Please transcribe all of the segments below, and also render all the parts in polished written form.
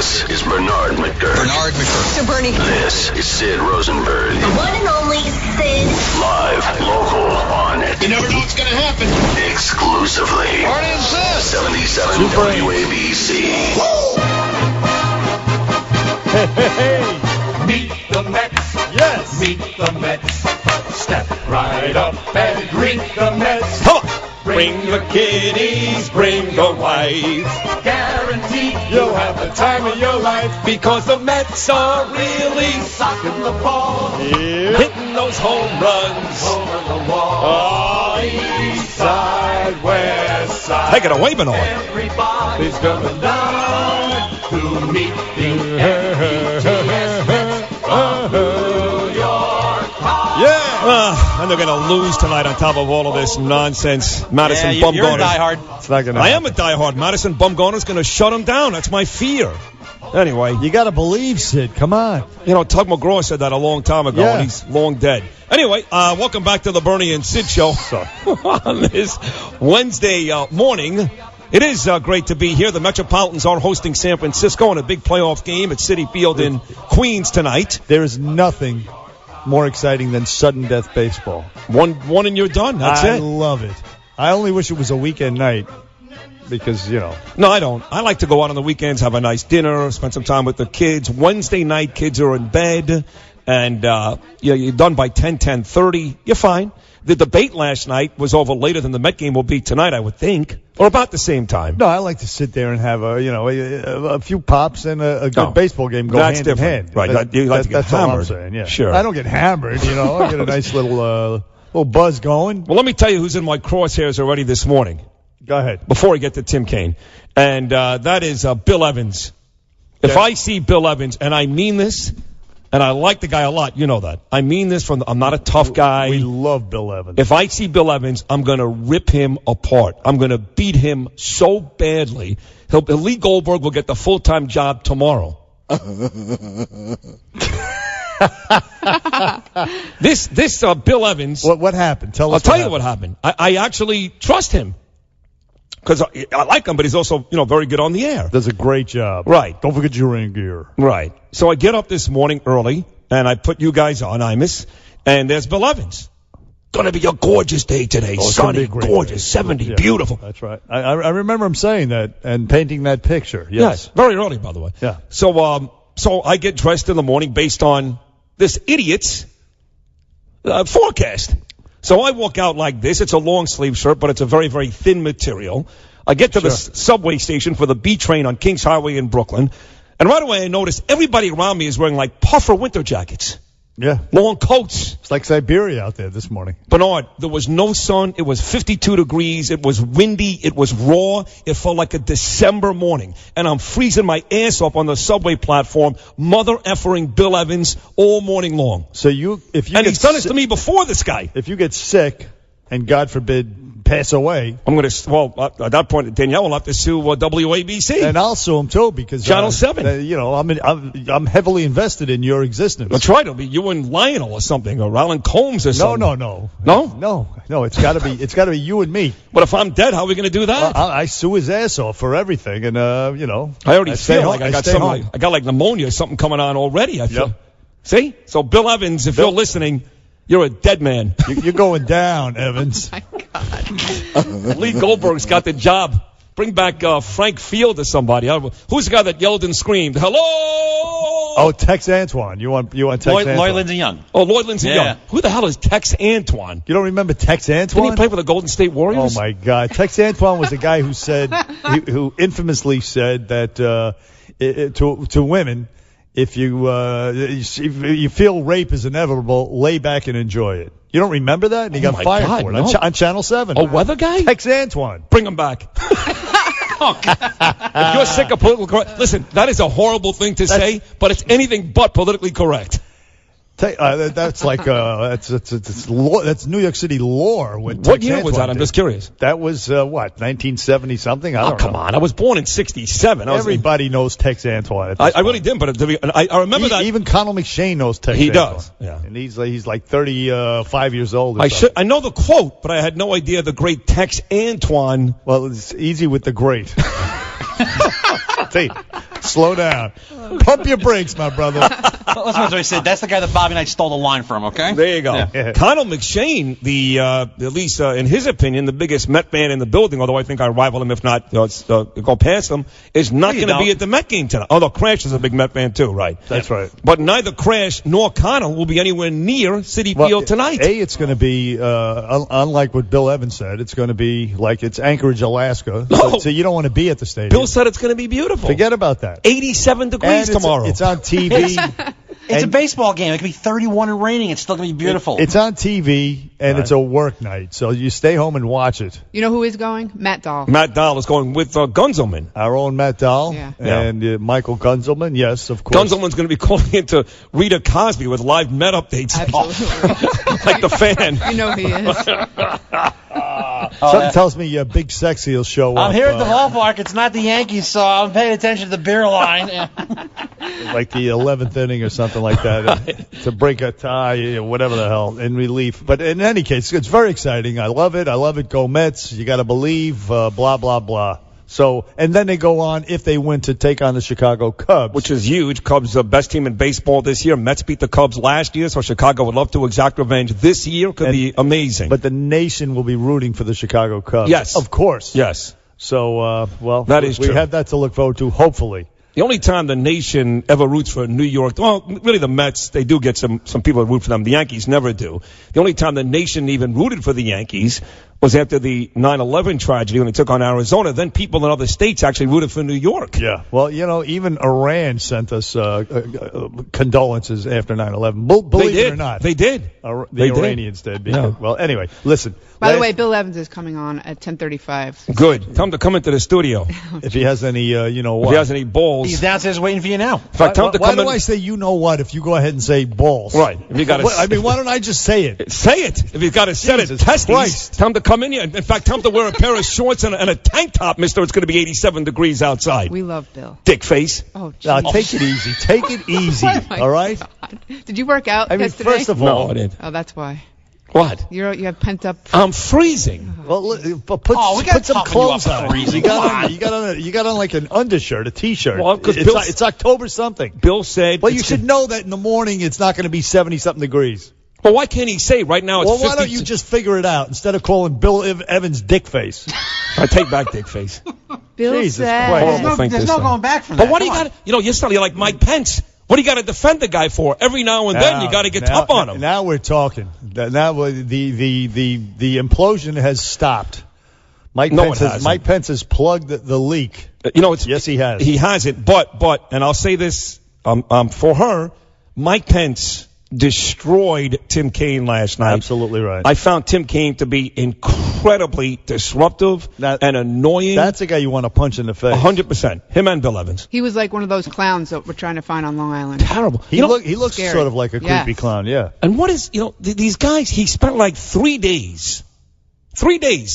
This is Bernard McGurk. So, Bernie. This is Sid Rosenberg. The one and only Sid. Live, local, on it. You never know what's going to happen. Exclusively. What is this? 77 Super WABC. Hey. Meet the Mets. Yes. Meet the Mets. Step right up and greet the Mets. Come on. Bring your kiddies, bring your wife. Guaranteed you'll have the time of your life. Because the Mets are really Socking the ball hitting those home runs. over the wall. Oh, East side, west side. take it away, Bernard. Everybody's coming down to meet the M-E-T-S Mets from New York Times. Yeah. And they're going to lose tonight on top of all of this nonsense. Madison You're a Bumgarner. diehard. It's not gonna I happen. am a diehard. Madison Bumgarner's going to shut him down. That's my fear. Anyway, You got to believe, Sid. Come on. you know, Tug McGraw said that a long time ago, Yeah. and he's long dead. Anyway, welcome back to the Bernie and Sid Show on this Wednesday morning. It is great to be here. The Metropolitans are hosting San Francisco in a big playoff game at Citi Field in Queens tonight. There is nothing more exciting than sudden death baseball. One and you're done. That's I it. love it. I only wish it was a weekend night because, you know. No, I don't. I like to go out on the weekends, have a nice dinner, spend some time with the kids. Wednesday night, kids are in bed, and you're done by 10:30. You're fine. The debate last night was over later than the Met game will be tonight, I would think, or about the same time. No, I like to sit there and have a few pops and a good baseball game go That's hand different. in hand. Right, you like to get that's all I'm hammered. saying, yeah. Sure. I don't get hammered, I get a nice little buzz going. Well, let me tell you who's in my crosshairs already this morning, Go ahead. before we get to Tim Kaine, and that is Bill Evans. If Okay. I see Bill Evans, and I mean this, and I like the guy a lot, you know that. I mean this I'm not a tough guy. We love Bill Evans. If I see Bill Evans, I'm going to rip him apart. I'm going to beat him so badly. Lee Goldberg will get the full-time job tomorrow. This Bill Evans. What happened? Tell us. I'll tell you what happened. I actually trust him because I like him, but he's also very good on the air. Does a great job. Right. Don't forget your rain gear. Right. So I get up this morning early, and I put you guys on, Imus, and there's Bill Evans. Gonna be a gorgeous day today. It's gonna be Sunny, a great gorgeous, day. 70, Yeah, beautiful. That's right. I remember him saying that and painting that picture. Yes. Very early, by the way. Yeah. So I get dressed in the morning based on this idiot's forecast. So I walk out like this. It's a long sleeve shirt, but it's a very, very thin material. I get to the subway station for the B train on Kings Highway in Brooklyn. And right away I notice everybody around me is wearing like puffer winter jackets. Yeah. Long coats. It's like Siberia out there this morning. Bernard, there was no sun. It was 52 degrees. It was windy. It was raw. It felt like a December morning. And I'm freezing my ass off on the subway platform, mother-effering Bill Evans all morning long. So if you And get he's done this to me before, this guy. If you get sick and God forbid pass away, I'm going to, at that point, Danielle will have to sue WABC. and I'll sue him too because Channel 7. I'm heavily invested in your existence. That's right. It'll be you and Lionel or something, or Alan Combs or something. No. No? No. It's got to be you and me. But if I'm dead, how are we going to do that? I sue his ass off for everything, and I already feel like I got stay something. home. I got like pneumonia or something coming on already. I feel. Yep. See? So Bill Evans, if you're listening, you're a dead man. You're going down, Evans. Lee Goldberg's got the job. Bring back Frank Field or somebody. Who's the guy that yelled and screamed, hello? Oh, Tex Antoine. You want Tex Antoine? Lloyd Lindsey Young. Oh, Lloyd Lindsey Yeah. Young. Who the hell is Tex Antoine? You don't remember Tex Didn't Antoine? he play for the Golden State Warriors? Oh my God! Tex Antoine was a guy who said, who infamously said that to women, if you feel rape is inevitable, lay back and enjoy it. You don't remember that? And he got my fired God, for it no. on Channel 7. A weather guy? Tex Antoine. Bring him back. If you're sick of political correct, listen, that is a horrible thing to say, but it's anything but politically correct. That's like that's New York City lore. What year was that? I'm just curious. That was 1970 something. I don't know. Come on, I was born in '67. Everybody knows Tex Antoine. I really didn't, but I remember that. Even Connell McShane knows Tex He Antoine. does, yeah. And he's like 35 years old. I know the quote, but I had no idea the great Tex Antoine. Well, it's easy with the great. See, Slow down. Pump your brakes, my brother. Listen what I said. That's the guy that Bobby Knight stole the line from, okay? There you go. Yeah. Connell McShane, at least in his opinion, the biggest Met fan in the building, although I think I rival him, if not go past him, is not going to be at the Met game tonight. Although Crash is a big Met fan too, right? That's right. But neither Crash nor Connell will be anywhere near Citi Field tonight. It's going to be, unlike what Bill Evans said, it's going to be like it's Anchorage, Alaska. No. So you don't want to be at the stadium. Bill said it's going to be beautiful. Forget about that. 87 degrees tomorrow. It's on TV. It's a baseball game. It could be 31 and raining. It's still going to be beautiful. It's on TV, and it's a work night. So you stay home and watch it. You know who is going? Matt Dahl. Matt Dahl is going with Gunzelman. Our own Matt Dahl. Yeah. And Michael Gunzelman, yes, of course. Gunzelman's going to be calling into Rita Cosby with live Met updates. Absolutely. Like the fan. You know he is. Something tells me Big Sexy will show up. I'm here at the ballpark. It's not the Yankees, so I'm paying attention to the beer line. Like the 11th inning or something like that to break a tie, whatever the hell, in relief. But in any case, it's very exciting. I love it. Go Mets. You got to believe, blah, blah, blah. So, and then they go on, if they win, to take on the Chicago Cubs. Which is huge. Cubs are the best team in baseball this year. Mets beat the Cubs last year, so Chicago would love to exact revenge this year. Could be amazing. But the nation will be rooting for the Chicago Cubs. Yes. Of course. Yes. So, that is we true. have that to look forward to, hopefully. The only time the nation ever roots for New York, well, really the Mets, they do get some people that root for them. The Yankees never do. The only time the nation even rooted for the Yankees was after the 9/11 tragedy when they took on Arizona. Then people in other states actually rooted for New York. Yeah. Well, even Iran sent us condolences after 9/11. Believe it or not. They did. The Iranians did. Because, Well, anyway, listen. By the way, Bill Evans is coming on at 10:35. Good. Tell him to come into the studio. If he has any, If he has any balls. He's downstairs waiting for you now. In fact, tell him to why come do in. I say you know what if you go ahead and say balls? Right. If you got why don't I just say it? Say it. If he's got to set it. Jesus Testes. Christ. Tell him to come in here. In fact, tell him to wear a pair of shorts and a tank top, mister. It's going to be 87 degrees outside. We love Bill. Dick face. Oh, Now, geez. take it easy. Take it easy. Oh, my all right? God. Did you work out I mean, yesterday? first of all, No, I didn't. Oh, that's why. What? You have pent up. I'm freezing. well, we put gotta some toughen you up clothes for on. freezing. You got on like an undershirt, a t-shirt. Well, 'cause it's October something. Bill said. Well, you should know that in the morning it's not going to be 70-something degrees. Well, why can't he say right now it's Well, 50? why don't you just figure it out instead of calling Bill Evans dick face? I take back dick face. Bill Jesus said. Christ. Horrible thing There's to no say. going back from that. But what do you Come got? You're like Mike Pence. What do you got to defend the guy for? Every now and then you got to get tough on him. Now we're talking. Now the implosion has stopped. Mike Pence has plugged the leak. Yes, he has. He has it. But, and I'll say this for her, Mike Pence destroyed Tim Kaine last night. Absolutely right. I found Tim Kaine to be incredibly disruptive and annoying. That's a guy you want to punch in the face. 100%. Him and Bill Evans. He was like one of those clowns that we're trying to find on Long Island. Terrible. He looks scary. sort of like a creepy clown, yeah. And what is, these guys, he spent like 3 days,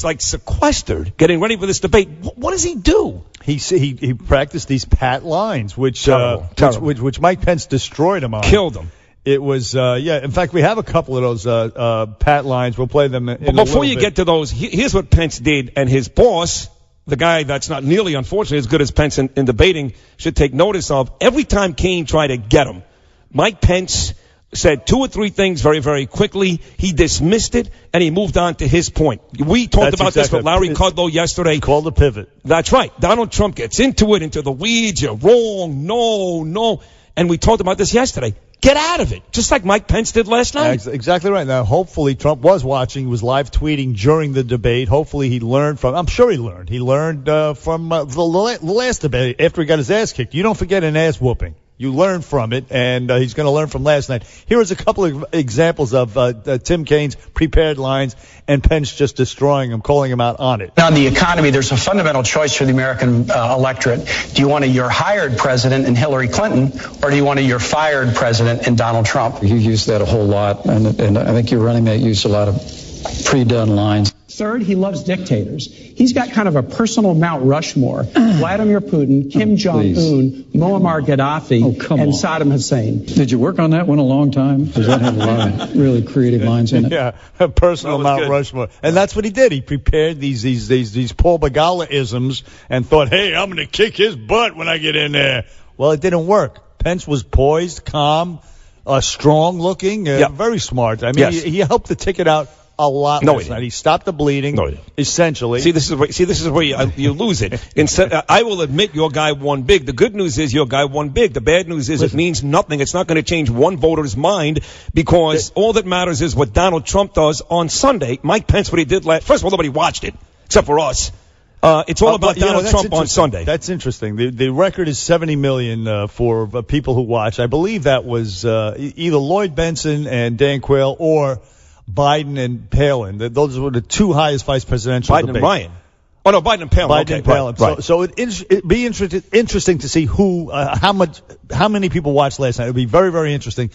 like sequestered, getting ready for this debate. What does he do? He practiced these pat lines, which Terrible. which Mike Pence destroyed him on. Killed him. It was, in fact, we have a couple of those pat lines. We'll play them in But before you get to those, here's what Pence did, and his boss, the guy that's not nearly, unfortunately, as good as Pence in debating, should take notice of. Every time Kaine tried to get him, Mike Pence said 2 or 3 things very, very quickly. He dismissed it, and he moved on to his point. We talked about this with Larry Kudlow yesterday. Called a pivot. That's right. Donald Trump gets into the weeds. You're wrong. No. And we talked about this yesterday. Get out of it, just like Mike Pence did last night. Exactly right. Now, hopefully, Trump was watching, was live tweeting during the debate. Hopefully, he learned from. I'm sure he learned. He learned from the last debate after he got his ass kicked. You don't forget an ass whooping. You learn from it, and he's going to learn from last night. Here is a couple of examples of Tim Kaine's prepared lines and Pence just destroying him, calling him out on it. On the economy, there's a fundamental choice for the American electorate. Do you want a you're hired president in Hillary Clinton, or do you want a you're fired president in Donald Trump? You use that a whole lot, and I think your running mate used a lot of pre-done lines. Third, he loves dictators. He's got kind of a personal Mount Rushmore. Vladimir Putin, Kim Jong-un, Muammar Gaddafi, and Saddam Hussein. Did you work on that one a long time? Does that have a lot of really creative lines in it? Yeah, a personal Mount Rushmore. And that's what he did. He prepared these Paul Begala-isms and thought, hey, I'm going to kick his butt when I get in there. Well, it didn't work. Pence was poised, calm, strong-looking, very smart. I mean, he helped the ticket out a lot last night. He stopped the bleeding, essentially. See, this is where you lose it. Instead, I will admit your guy won big. The good news is your guy won big. The bad news is it means nothing. It's not going to change one voter's mind because all that matters is what Donald Trump does on Sunday. Mike Pence, what he did last. First of all, nobody watched it except for us. It's all about Donald Trump on Sunday. That's interesting. The record is 70 million for people who watch. I believe that was either Lloyd Benson and Dan Quayle or Biden and Palin. Those were the two highest vice presidential debates. Biden and Ryan. Oh no, Biden and Palin. Biden and Palin. Right. So it'd be interesting to see how many people watched last night. It'd be very, very interesting.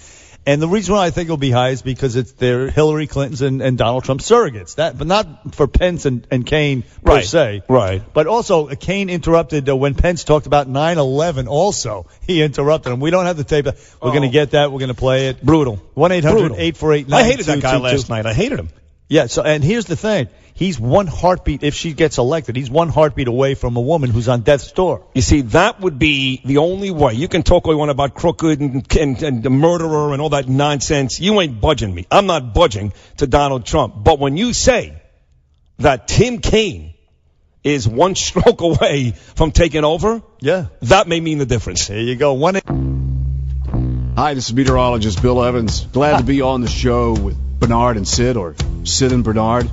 And the reason why I think it'll be high is because they're Hillary Clinton's and Donald Trump surrogates. But not for Pence and Kaine per se. Right. But also, Kaine interrupted when Pence talked about 9/11 also. He interrupted him. We don't have the tape. We're going to get that. We're going to play it. Brutal. 1-800-848-9222. I hated that guy last night. I hated him. Yeah, and here's the thing. He's one heartbeat, if she gets elected, he's one heartbeat away from a woman who's on death's door. You see, that would be the only way. You can talk all you want about crooked and the murderer and all that nonsense. You ain't budging me. I'm not budging to Donald Trump. But when you say that Tim Kaine is one stroke away from taking over, that may mean the difference. There you go. Hi, this is meteorologist Bill Evans. Glad to be on the show with Bernard and Sid, or Sid and Bernard.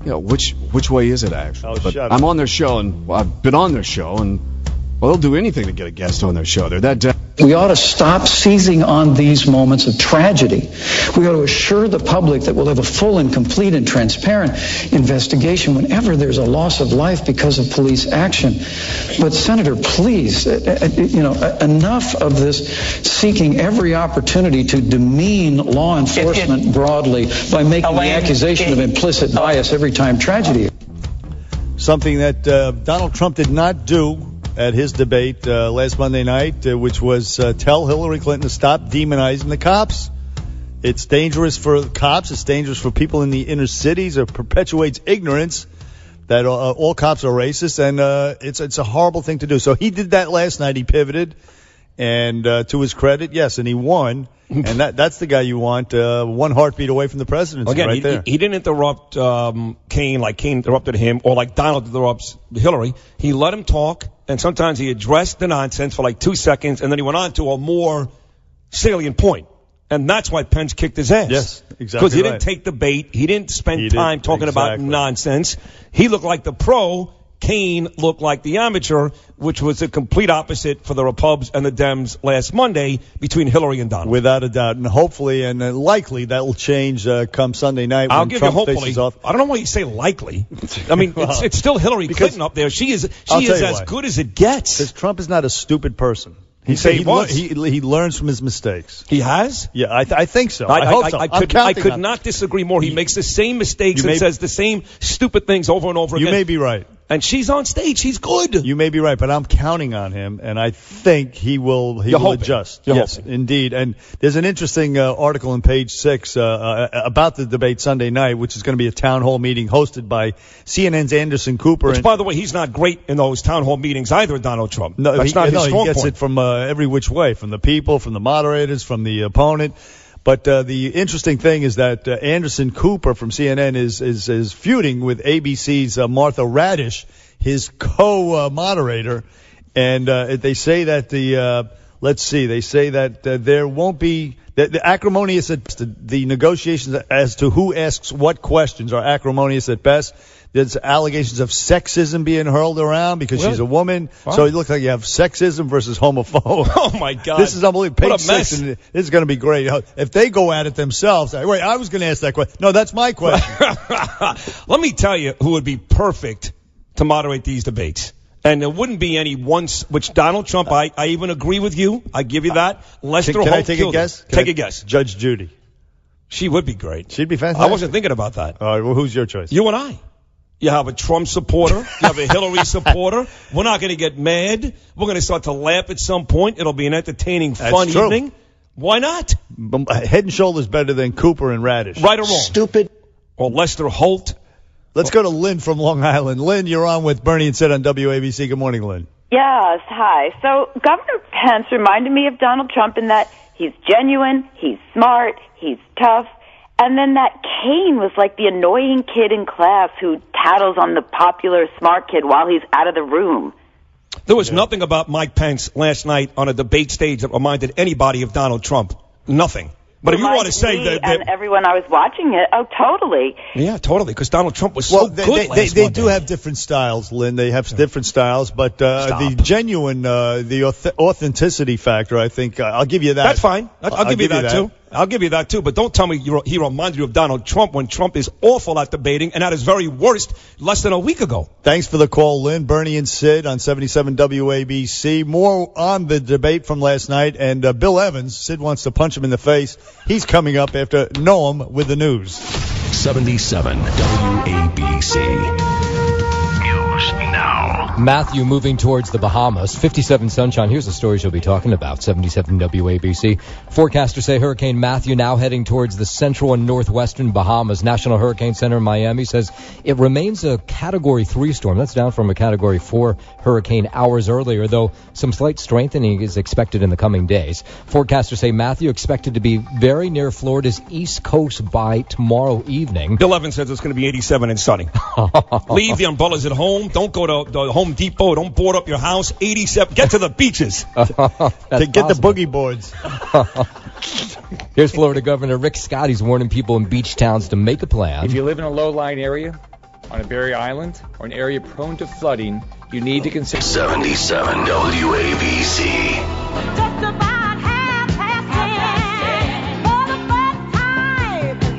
You know, which way is it actually? But I'm on their show, and I've been on their show, and they'll do anything to get a guest on their show. They're that. We ought to stop seizing on these moments of tragedy. We ought to assure the public that we'll have a full and complete and transparent investigation whenever there's a loss of life because of police action. But Senator, please, enough of this seeking every opportunity to demean law enforcement broadly by making the accusation of implicit bias every time tragedy. Something that Donald Trump did not do at his debate last Monday night, which was tell Hillary Clinton to stop demonizing the cops. It's dangerous for cops. It's dangerous for people in the inner cities. It perpetuates ignorance that all cops are racist, and it's a horrible thing to do. So he did that last night. He pivoted, and to his credit, yes, and he won. And that's the guy you want, one heartbeat away from the presidency. Again, right there. He didn't interrupt Kaine like Kaine interrupted him, or like Donald interrupts Hillary. He let him talk, and sometimes he addressed the nonsense for like 2 seconds, and then he went on to a more salient point. And that's why Pence kicked his ass. Yes, exactly. Because he didn't take the bait. He didn't spend time talking about nonsense. He looked like the pro. Kaine looked like the amateur, which was the complete opposite for the Repubs and the Dems last Monday between Hillary and Donald. Without a doubt. And hopefully and likely that will change come Sunday night I'll when give Trump you hopefully. faces off. I don't know why you say likely. I mean, it's still Hillary Clinton up there. She is as good as it gets. Because Trump is not a stupid person. He learns from his mistakes. He has? Yeah, I think so. I hope so. I could not disagree more. He makes the same mistakes and says the same stupid things over and over again. You may be right. And she's on stage. She's good. You may be right, but I'm counting on him, and I think he will adjust. Yes, indeed. And there's an interesting article on page 6 about the debate Sunday night, which is going to be a town hall meeting hosted by CNN's Anderson Cooper. Which, by the way, he's not great in those town hall meetings either, Donald Trump. No, That's not his strong he gets point. it from every which way, from the people, from the moderators, from the opponent. But the interesting thing is that Anderson Cooper from CNN is feuding with ABC's Martha Radish, his co-moderator, and they say that there won't be the acrimonious at best. The negotiations as to who asks what questions are acrimonious at best. There's allegations of sexism being hurled around because she's a woman. Wow. So it looks like you have sexism versus homophobia. Oh, my God. This is unbelievable. What a mess. 6, and this is going to be great. If they go at it themselves, wait, I was going to ask that question. No, that's my question. Let me tell you who would be perfect to moderate these debates. And there wouldn't be any once, which Donald Trump, I even agree with you. I give you that. Lester Holt. Can I take a guess? Take a guess. Judge Judy. She would be great. She'd be fantastic. I wasn't thinking about that. All right, well, who's your choice? You and I. You have a Trump supporter. You have a Hillary supporter. We're not going to get mad. We're going to start to laugh at some point. It'll be an entertaining, fun evening. Why not? Head and shoulders better than Cooper and Radish. Right or wrong? Stupid. Or Lester Holt. Let's go to Lynn from Long Island. Lynn, you're on with Bernie and Sid on WABC. Good morning, Lynn. Yes, hi. So Governor Pence reminded me of Donald Trump in that he's genuine, he's smart, he's tough. And then that Kane was like the annoying kid in class who tattles on the popular smart kid while he's out of the room. There was nothing about Mike Pence last night on a debate stage that reminded anybody of Donald Trump. Nothing. But if you want to say that, and everyone I was watching it, oh, totally. Yeah, totally, because Donald Trump was so good last They Monday. do have different styles, Lynn. They have different styles, but the genuine, the authenticity factor, I think, I'll give you that. That's fine. I'll give you that, too. I'll give you that, too. But don't tell me he reminded you of Donald Trump when Trump is awful at debating and at his very worst less than a week ago. Thanks for the call, Lynn. Bernie and Sid on 77 WABC. More on the debate from last night. And Bill Evans, Sid wants to punch him in the face. He's coming up after Noam with the news. 77 WABC. Now. Matthew moving towards the Bahamas. 57 sunshine. Here's the story she'll be talking about. 77 WABC. Forecasters say Hurricane Matthew now heading towards the central and northwestern Bahamas. National Hurricane Center in Miami says it remains a Category 3 storm. That's down from a Category 4 hurricane hours earlier, though some slight strengthening is expected in the coming days. Forecasters say Matthew expected to be very near Florida's east coast by tomorrow evening. Bill Evans says it's going to be 87 and sunny. Leave the umbrellas at home. Don't go to the Home Depot. Don't board up your house. 87. Get to the beaches. Get the boogie boards. Here's Florida Governor Rick Scott. He's warning people in beach towns to make a plan. If you live in a low-lying area, on a Berry Island, or an area prone to flooding, you need to consider 77 WABC.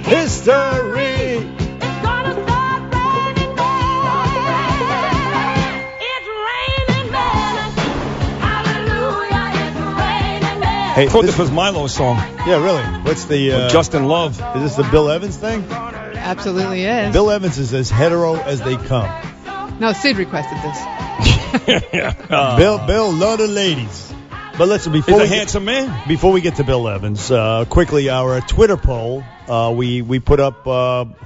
History. Hey, I thought this was Milo's song. Yeah, really. What's the Justin Love? Is this the Bill Evans thing? Absolutely is. Bill Evans is as hetero as they come. No, Sid requested this. Bill, love the ladies. But listen, He's a handsome man. Before we get to Bill Evans, quickly, our Twitter poll, we put up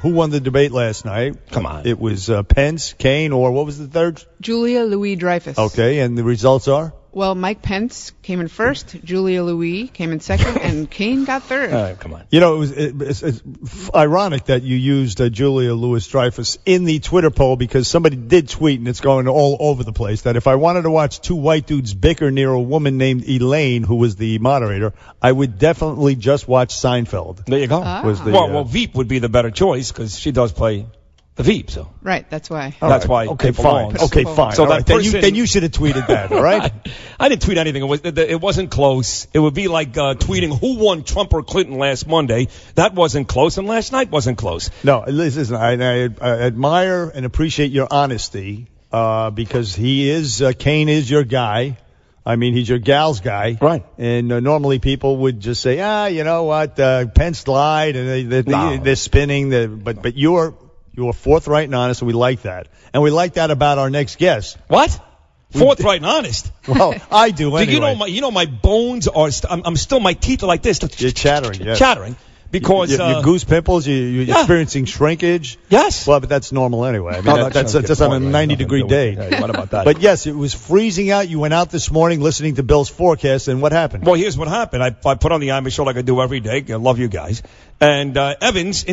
who won the debate last night. Come on. It was Pence, Kane, or what was the third? Julia Louis-Dreyfus. Okay, and the results are? Well, Mike Pence came in first, Julia Louis came in second, and Kane got third. Come on. You know, it's ironic that you used Julia Louis-Dreyfus in the Twitter poll because somebody did tweet, and it's going all over the place, that if I wanted to watch two white dudes bicker near a woman named Elaine, who was the moderator, I would definitely just watch Seinfeld. There you go. Well, Veep would be the better choice because she does play the Veep, so. Right, that's why. That's why. Okay, it fine. belongs. Okay, fine. So that person, then you should have tweeted that, all right? I didn't tweet anything. It wasn't close. It would be like tweeting who won Trump or Clinton last Monday. That wasn't close, and last night wasn't close. No, listen, I admire and appreciate your honesty because Kane is your guy. I mean, he's your gal's guy. Right. And normally people would just say, you know what, Pence lied, and they're spinning. But you're forthright and honest, and we like that. And we like that about our next guest. What? Forthright and honest? Well, I do anyway. You know my bones are, I'm still, my teeth are like this. You're chattering, yes. Chattering. Because your goose pimples, you're experiencing shrinkage. Yes. Well, but that's normal anyway. I mean, that's on a 90-degree day. What about that? But yes, it was freezing out. You went out this morning listening to Bill's forecast, and what happened? Well, here's what happened. I put on the Imus show like I do every day. I love you guys. And Evans,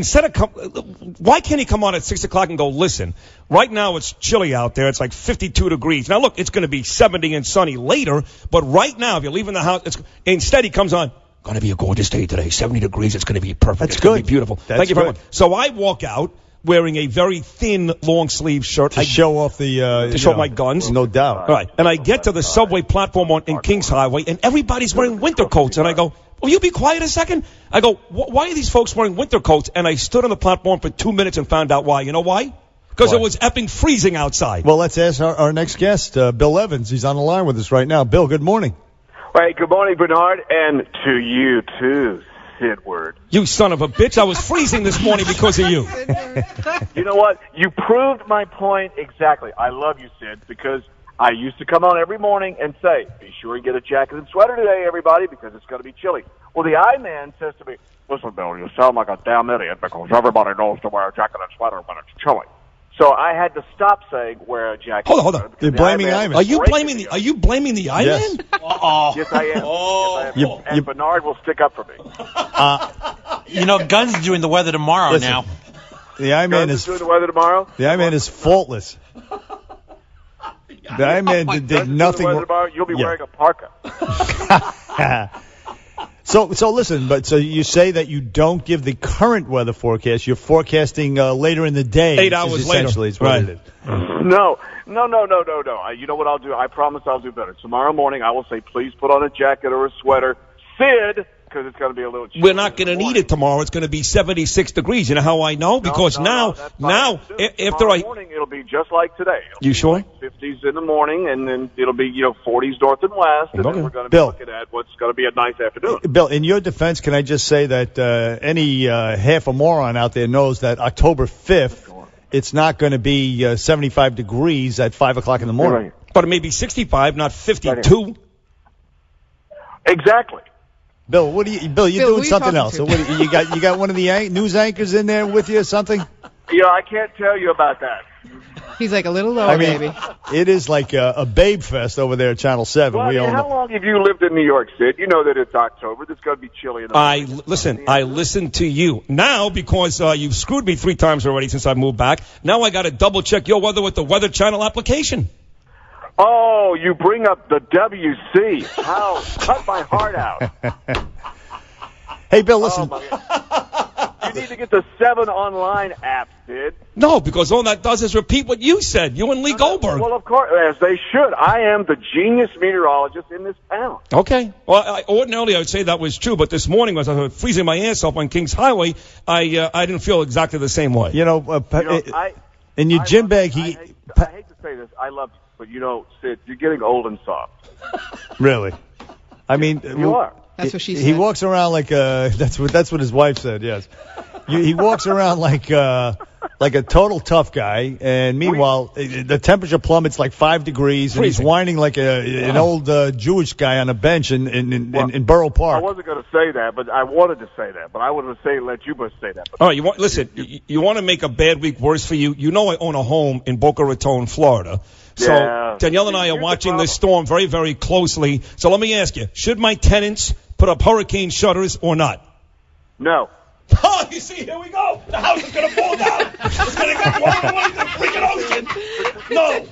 why can't he come on at 6 o'clock and go, listen, right now it's chilly out there. It's like 52 degrees. Now, look, it's going to be 70 and sunny later, but right now, if you're leaving the house, instead he comes on, going to be a gorgeous day today. 70 degrees. It's going to be perfect. That's it's good. Going to be beautiful. Thank you very good. much. So I walk out wearing a very thin, long-sleeve shirt. To show off the... to show my guns. No doubt. Right. And I get to the subway platform in Kings Highway, and everybody's wearing winter coats. And I go, will you be quiet a second? I go, why are these folks wearing winter coats? And I stood on the platform for 2 minutes and found out why. You know why? Because it was effing freezing outside. Well, let's ask our next guest, Bill Evans. He's on the line with us right now. Bill, good morning. All right, good morning, Bernard, and to you, too, Sidward. You son of a bitch. I was freezing this morning because of you. You know what? You proved my point exactly. I love you, Sid, because I used to come on every morning and say, be sure and get a jacket and sweater today, everybody, because it's going to be chilly. Well, the I-man says to me, listen, Bill, you sound like a damn idiot because everybody knows to wear a jacket and sweater when it's chilly. So I had to stop saying wear a jacket. Hold on. You're blaming Iman. Are you blaming the Iman? Yes. Yes, I am. Yes, I am. And Bernard will stick up for me. Guns doing the weather tomorrow now. The Iman is doing the weather tomorrow. The Iman is faultless. The Iman did nothing. The weather tomorrow, you'll be wearing a parka. So listen, so you say that you don't give the current weather forecast. You're forecasting later in the day. 8 hours later. Essentially, is what it is. No. You know what I'll do? I promise I'll do better. Tomorrow morning, I will say, please put on a jacket or a sweater. Sid, because it's going to be a little chilly. We're not going to need it tomorrow. It's going to be 76 degrees. You know how I know? Because now, after morning, it'll be just like today. You sure? Like 50s in the morning, and then it'll be 40s north and west, and then we're going to be looking at what's going to be a nice afternoon. Bill, in your defense, can I just say that any half a moron out there knows that October 5th, it's not going to be 75 degrees at 5 o'clock in the morning. Right. But it may be 65, not 52. Exactly. Bill, you're doing something else. So you got one of the news anchors in there with you or something? I can't tell you about that. He's like a little lower, baby. It is like a babe fest over there at Channel 7. Well, how long have you lived in New York, Sid? You know that it's October. It's going to be chilly. I listen to you. Now, because you've screwed me 3 times already since I moved back, now I got to double-check your weather with the Weather Channel application. Oh, you bring up the WC. How? Cut my heart out. Hey, Bill, listen. You need to get the 7 Online app, Sid. No, because all that does is repeat what you said. You and Lee Goldberg. Well, of course, as they should. I am the genius meteorologist in this town. Okay. Well, ordinarily I would say that was true, but this morning as I was freezing my ass off on Kings Highway, I didn't feel exactly the same way. In your gym bag, I hate to say this. I love you, but Sid, you're getting old and soft. Really? I mean, you are. That's what she said. He walks around like that's what his wife said. Yes, he walks around like a total tough guy, and meanwhile the temperature plummets like 5 degrees, and he's whining like an old Jewish guy on a bench in Borough Park. I wasn't going to say that, but I wanted to say that, but I wanted to let you both say that. All right, you want to make a bad week worse for you? You know I own a home in Boca Raton, Florida. So Danielle and I are watching this storm very, very closely. So let me ask you, should my tenants put up hurricane shutters or not? No. Oh, you see, here we go. The house is going to fall down. It's going to go all the way to the freaking ocean. No.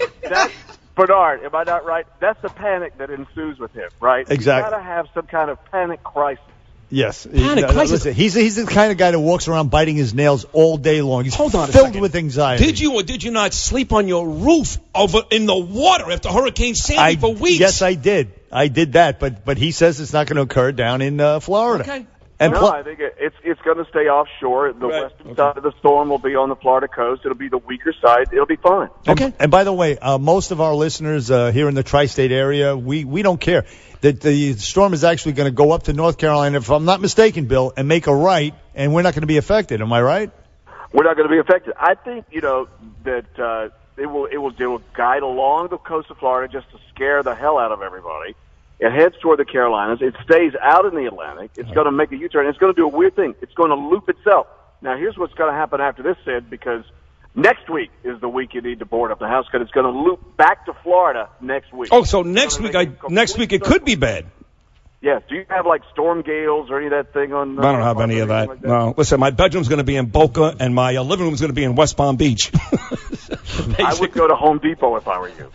Bernard, am I not right? That's the panic that ensues with him, right? Exactly. You've got to have some kind of panic crisis. Yes. Panic crisis. Listen, he's the kind of guy that walks around biting his nails all day long. He's filled with anxiety. Did you or did you not sleep on your roof over in the water after Hurricane Sandy for weeks? Yes, I did. I did that, but he says it's not going to occur down in Florida. Okay. And I think it's going to stay offshore. The western side of the storm will be on the Florida coast. It'll be the weaker side. It'll be fine. Okay. And by the way, most of our listeners here in the tri-state area, we don't care. The storm is actually going to go up to North Carolina, if I'm not mistaken, Bill, and make a right, and we're not going to be affected. Am I right? We're not going to be affected. I think that it will guide along the coast of Florida just to scare the hell out of everybody. It heads toward the Carolinas. It stays out in the Atlantic. It's going to make a U-turn. It's going to do a weird thing. It's going to loop itself. Now, here's what's going to happen after this, Sid, because next week is the week you need to board up the house because it's going to loop back to Florida next week. Oh, so next week it could be bad. Yes. Do you have like storm gales or any of that thing on? I don't have any of that. Like that. No. Listen, my bedroom's going to be in Boca and my living room's going to be in West Palm Beach. I would go to Home Depot if I were you.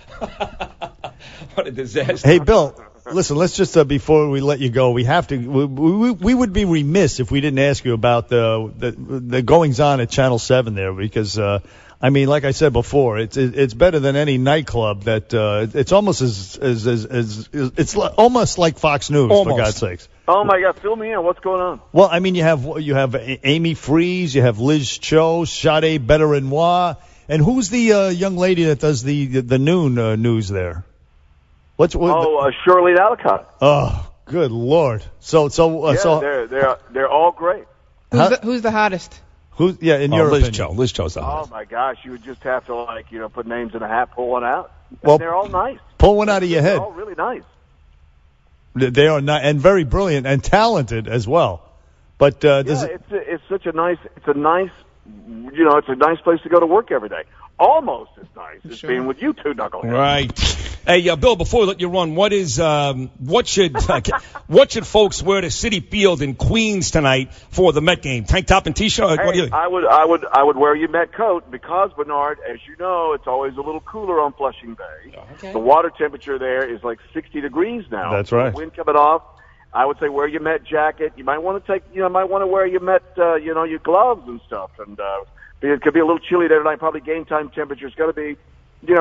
What a disaster. Hey, Bill. Listen, let's just before we let you go, we have to. We would be remiss if we didn't ask you about the goings on at Channel 7 there, because I mean, like I said before, it's better than any nightclub. That it's almost it's almost like Fox News, for God's sakes. Oh my God, fill me in. What's going on? Well, I mean, you have Amy Freeze, you have Liz Cho, Sade Betterenois, and who's the young lady that does the noon news there? Shirley Alcott. Oh, good Lord! So they're all great. Who's the hottest? In your Liz opinion? Cho. Liz Cho's the hottest. Oh my gosh, you would just have to put names in a hat, pull one out. Well, they're all nice. Pull one out of your head. They're all really nice. They are not, and very brilliant and talented as well. But it's a nice place to go to work every day. almost as nice as being with you two knuckleheads. Right. Hey, Bill, before we let you run, what should folks wear to Citi Field in Queens tonight for the Met game? Tank top and T-shirt? Hey, What do you? I would wear your Met coat because, Bernard, as you know, it's always a little cooler on Flushing Bay. Okay. The water temperature there is like 60 degrees now. That's right. The wind coming off. I would say wear your Met jacket. You might want to wear your Met, your gloves and stuff. And it could be a little chilly there tonight. Probably game time temperature is going to be,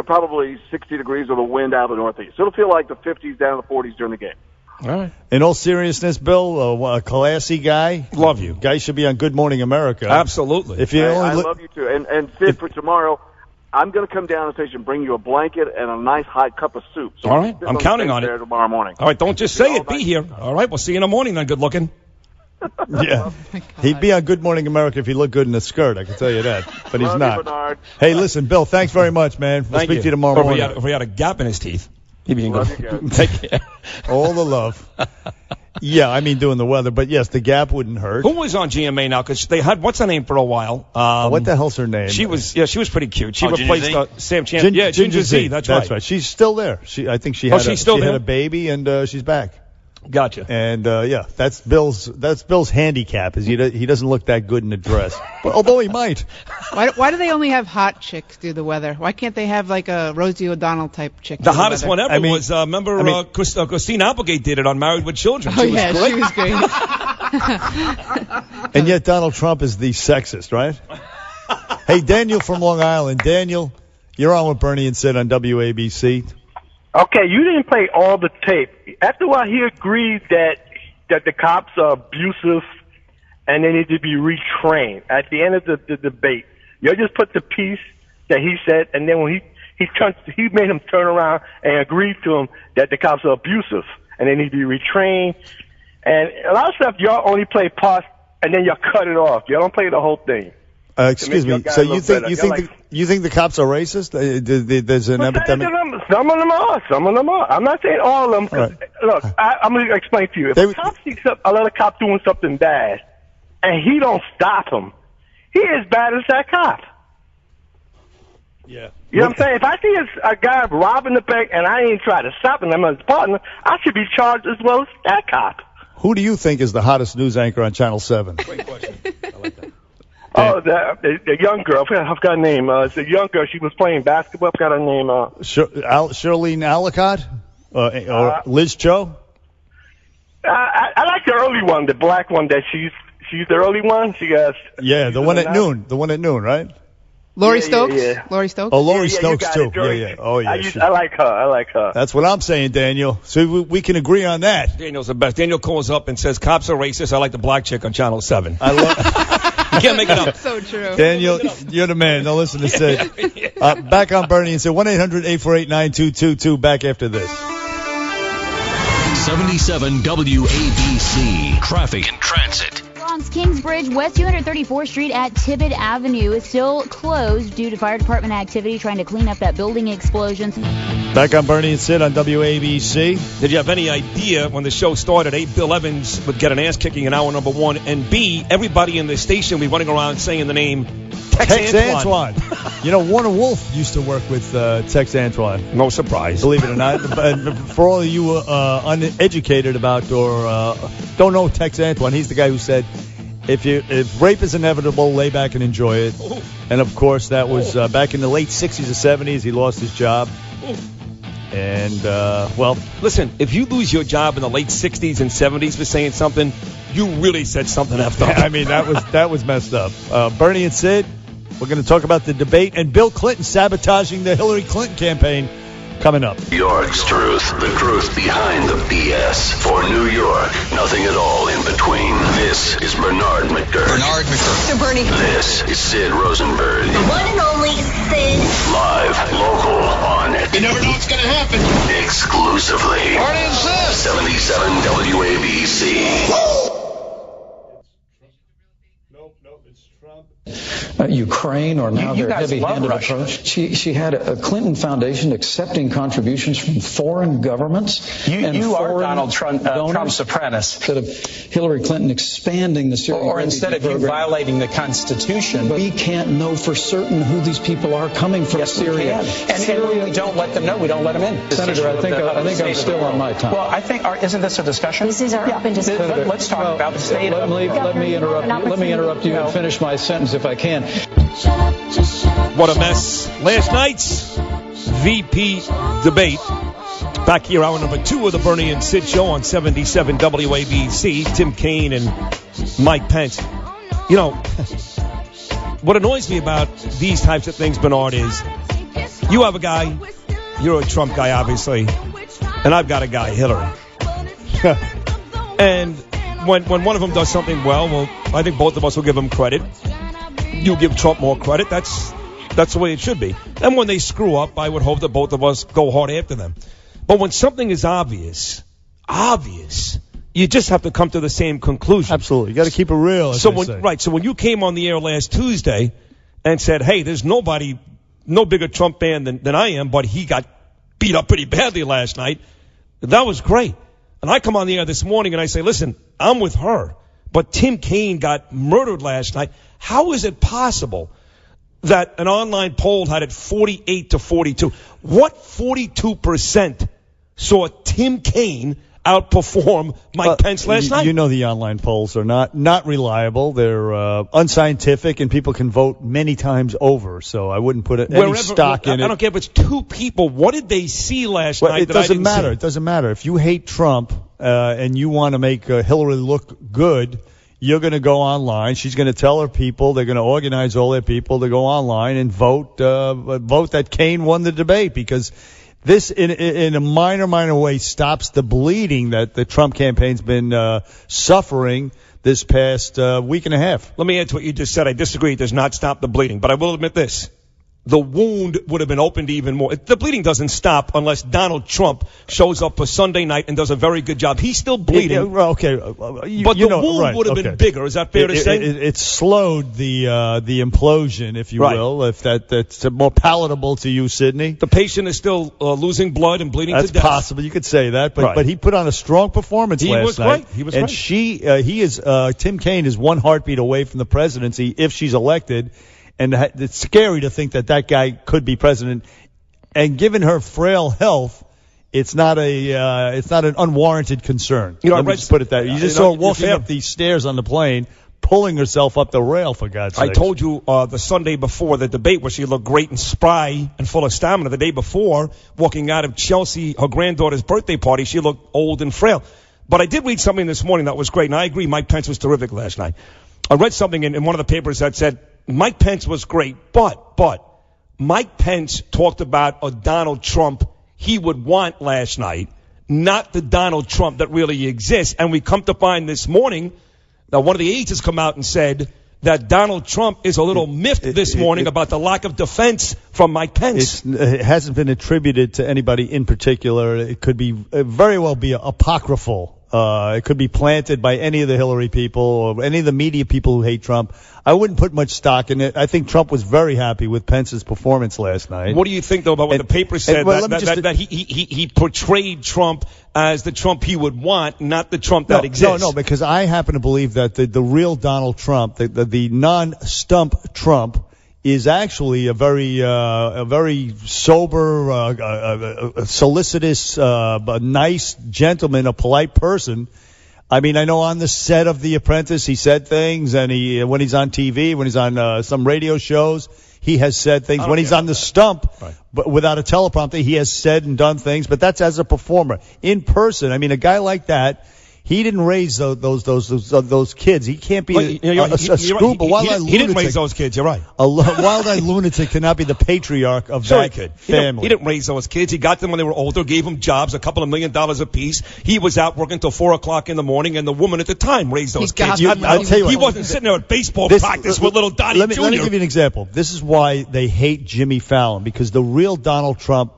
probably 60 degrees with a wind out of the northeast. So it'll feel like the 50s down to the 40s during the game. All right. In all seriousness, Bill, a classy guy. Love you. Guy should be on Good Morning America. Absolutely. If you I love you too. And Sid, for tomorrow, I'm going to come down to the station and bring you a blanket and a nice hot cup of soup. So all right. I'm counting on it. There tomorrow morning. All right. Don't just say it. Be here. All right. We'll see you in the morning then. Good looking. Yeah. He'd be on Good Morning America if he looked good in a skirt, I can tell you that. But he's Love not. you, Bernard. Hey, listen, Bill, thanks very much, man. We'll Thank speak to you tomorrow morning. If he had a gap in his teeth, he'd be in Love good. you guys. Take care. All the love. Yeah, I mean, doing the weather. But, yes, the gap wouldn't hurt. Who was on GMA now? Because they had, what's her name for a while? What the hell's her name? She was pretty cute. She Ginger replaced Z? Sam Chan. Ginger Z. That's right. She's still there. I think she had a baby, and she's back. Gotcha. And that's Bill's handicap is he doesn't look that good in a dress. But, although he might. Why do they only have hot chicks do the weather? Why can't they have like a Rosie O'Donnell type chick? The hottest one ever was Christine Applegate did it on Married with Children. Oh, She was great. she was great. And yet Donald Trump is the sexist, right? Hey, Daniel from Long Island. Daniel, you're on with Bernie and Sid on WABC. Okay, you didn't play all the tape. After a while, he agreed that the cops are abusive and they need to be retrained. At the end of the debate, you just put the piece that he said, and then when he made him turn around and agreed to him that the cops are abusive and they need to be retrained. And a lot of stuff y'all only play parts and then y'all cut it off. Y'all don't play the whole thing. Excuse me. So you think the cops are racist? There's an epidemic. Some of them are. Some of them are. I'm not saying all of them. Right. Look, I'm going to explain to you. If a cop sees another cop doing something bad, and he don't stop him, he as bad as that cop. Yeah. You know what I'm saying? If I see a guy robbing the bank and I ain't try to stop him, I'm his partner, I should be charged as well as that cop. Who do you think is the hottest news anchor on Channel 7? Great question. I like that. Oh, the young girl. I forgot her name. It's a young girl. She was playing basketball. I forgot her name. Shirlene Allicott? Or Liz Cho? I like the early one, the black one. That she's the early one. She got. Yeah, the one at noon. The one at noon, right? Lori Stokes? Yeah. Lori Stokes? Oh, Lori Stokes, too. Yeah. Oh, yeah. I like her. That's what I'm saying, Daniel. So we can agree on that. Daniel's the best. Daniel calls up and says, cops are racist. I like the black chick on Channel 7. I love You can't make it up. So true. Daniel, you're the man. Now listen to Sid. Back on Bernie and Sid. 1-800-848-9222. Back after this. 77 WABC. Traffic and Transit. Bronx Kingsbridge, West 234th Street at Tibbet Avenue is still closed due to fire department activity trying to clean up that building explosion. Back on Bernie and Sid on WABC. Did you have any idea when the show started, A, Bill Evans would get an ass kicking in hour number one, and B, everybody in the station would be running around saying the name Tex Antoine. You know, Warner Wolf used to work with Tex Antoine. No surprise. Believe it or not. For all of you uneducated about or don't know Tex Antoine, he's the guy who said, if rape is inevitable, lay back and enjoy it. Ooh. And, of course, that was back in the late 60s or 70s. He lost his job. Ooh. And, listen, if you lose your job in the late 60s and 70s for saying something, you really said something effed up. I mean, that was messed up. Bernie and Sid, we're going to talk about the debate and Bill Clinton sabotaging the Hillary Clinton campaign coming up. New York's truth, the truth behind the BS. For New York, nothing at all in between. This is Bernard McGurk. So Bernie. This is Sid Rosenberg. The one and only Sid. Live, local, on it. You never know what's going to happen. Exclusively. Bernie and Sid. 77 WABC. Nope, it's Ukraine, or now You their guys love heavy-handed Russia. approach. She had a Clinton Foundation accepting contributions from foreign governments. You are foreign Donald Trump's apprentice. Instead of Hillary Clinton expanding the Syrian Or instead of you program. violating the Constitution. But we can't know for certain who these people are coming from Syria. And when we don't let them know, we don't let them in. Senator, I think I'm still on my time. Well, I think, isn't this a discussion? This is our open discussion. Let's talk about the state of... Let me interrupt you and finish my sentence if I can. What a mess. Last night's VP debate. Back here, hour number 2 of the Bernie and Sid Show on 77 WABC. Tim Kaine and Mike Pence. You know, what annoys me about these types of things, Bernard, is you have a guy, you're a Trump guy, obviously, and I've got a guy, Hillary. And when one of them does something well, I think both of us will give him credit. You give Trump more credit. That's the way it should be. And when they screw up, I would hope that both of us go hard after them. But when something is obvious, you just have to come to the same conclusion. Absolutely. You got to keep it real. So when you came on the air last Tuesday and said, hey, there's no bigger Trump fan than I am, but he got beat up pretty badly last night, that was great. And I come on the air this morning and I say, listen, I'm with her, but Tim Kaine got murdered last night. How is it possible that an online poll had it 48-42? What 42% saw Tim Kaine outperform Mike Pence last night? You know the online polls are not reliable. They're unscientific, and people can vote many times over. So I wouldn't put any stock in it. I don't care if it's two people. What did they see last night? It doesn't matter. It doesn't matter. If you hate Trump and you want to make Hillary look good, you're going to go online. She's going to tell her people. They're going to organize all their people to go online and vote that Kaine won the debate, because this, in a minor way, stops the bleeding that the Trump campaign's been suffering this past week and a half. Let me add to what you just said. I disagree. It does not stop the bleeding. But I will admit this. The wound would have been opened even more. The bleeding doesn't stop unless Donald Trump shows up for Sunday night and does a very good job. He's still bleeding. Okay. But the wound would have been bigger. Is that fair to say? It slowed the implosion, if you will, if that's more palatable to you, Sidney. The patient is still losing blood and bleeding to death. That's possible. You could say that. But he put on a strong performance last night. He was great. And Tim Kaine is one heartbeat away from the presidency if she's elected. And it's scary to think that guy could be president. And given her frail health, it's not an unwarranted concern. Let me just put it that way. You just saw her walking up these stairs on the plane, pulling herself up the rail, for God's sake. I told you the Sunday before the debate where she looked great and spry and full of stamina. The day before, walking out of Chelsea, her granddaughter's birthday party, she looked old and frail. But I did read something this morning that was great, and I agree Mike Pence was terrific last night. I read something in one of the papers that said, Mike Pence was great, but Mike Pence talked about a Donald Trump he would want last night, not the Donald Trump that really exists. And we come to find this morning that one of the aides has come out and said that Donald Trump is a little miffed this morning about the lack of defense from Mike Pence. It hasn't been attributed to anybody in particular. It could be very well be apocryphal. It could be planted by any of the Hillary people or any of the media people who hate Trump. I wouldn't put much stock in it. I think Trump was very happy with Pence's performance last night. What do you think, though, about what the paper said, that he portrayed Trump as the Trump he would want, not the Trump that exists? No, because I happen to believe that the real Donald Trump, the non-stump Trump, is actually a very sober, solicitous, nice gentleman, a polite person. I mean, I know on the set of The Apprentice he said things, and when he's on TV, when he's on some radio shows, he has said things. When he's on the stump, but without a teleprompter, he has said and done things. But that's as a performer. In person, I mean, a guy like that. He didn't raise those kids. He can't be a screwball. He didn't raise those kids. You're right. A wild-eyed lunatic cannot be the patriarch of that family. He didn't raise those kids. He got them when they were older, gave them jobs, $2 million apiece. He was out working till 4 o'clock in the morning, and the woman at the time raised those kids. I'll tell you he wasn't sitting there at baseball practice with little Donnie Jr. Let me give you an example. This is why they hate Jimmy Fallon, because the real Donald Trump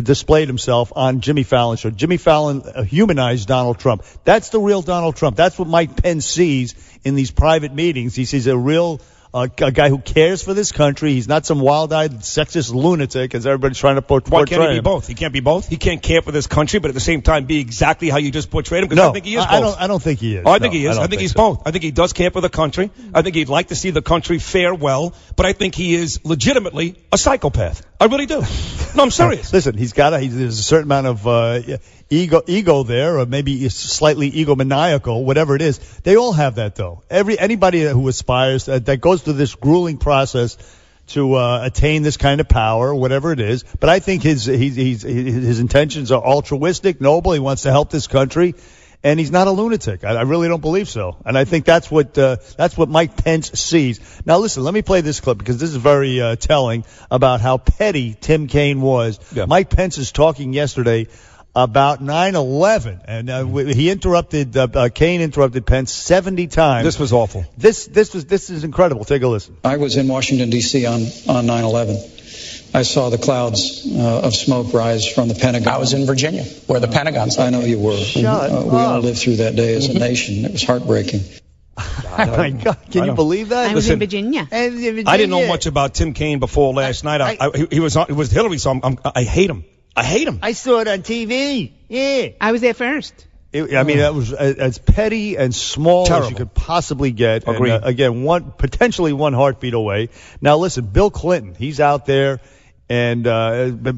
displayed himself on Jimmy Fallon's show. Jimmy Fallon humanized Donald Donald Trump. That's the real Donald Trump. That's what Mike Pence sees in these private meetings. He sees a real a guy who cares for this country. He's not some wild-eyed, sexist lunatic, as everybody's trying to portray him. Why can't he be both? He can't be both? He can't care for this country, but at the same time be exactly how you just portrayed him? Because I think he is both. I don't think he is. Oh, I think he is. I think he's both. I think he does care for the country. I think he'd like to see the country fare well, but I think he is legitimately a psychopath. I really do. No, I'm serious. Listen, there's a certain amount of ego there, or maybe slightly egomaniacal, whatever it is. They all have that, though. Anybody who aspires, that goes through this grueling process to attain this kind of power, whatever it is. But I think his intentions are altruistic, noble. He wants to help this country, and he's not a lunatic. I really don't believe so. And I think that's what Mike Pence sees. Now, listen, let me play this clip because this is very telling about how petty Tim Kaine was. Yeah. Mike Pence is talking yesterday about 9/11, and he interrupted. Kaine interrupted Pence 70 times. This was awful. This is incredible. Take a listen. I was in Washington D.C. on 9/11. I saw the clouds of smoke rise from the Pentagon. I was in Virginia, where the Pentagon's located. I know you were. We all lived through that day as a nation. It was heartbreaking. Oh my God! Can you believe that? I was in Virginia. I didn't know much about Tim Kaine before last night. He was Hillary, so I hate him. I hate him. I saw it on TV. Yeah. I was there first. That was as petty and small as you could possibly get. Agreed. And, again, potentially one heartbeat away. Now, listen, Bill Clinton, he's out there, and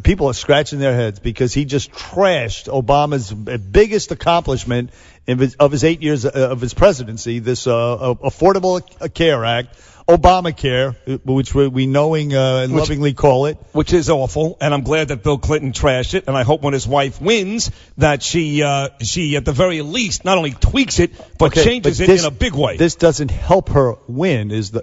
people are scratching their heads because he just trashed Obama's biggest accomplishment of his 8 years of his presidency, this Affordable Care Act. Obamacare, which we knowing and lovingly call it. Which is awful, and I'm glad that Bill Clinton trashed it, and I hope when his wife wins that she at the very least not only tweaks it, but changes it in a big way. This doesn't help her win, is the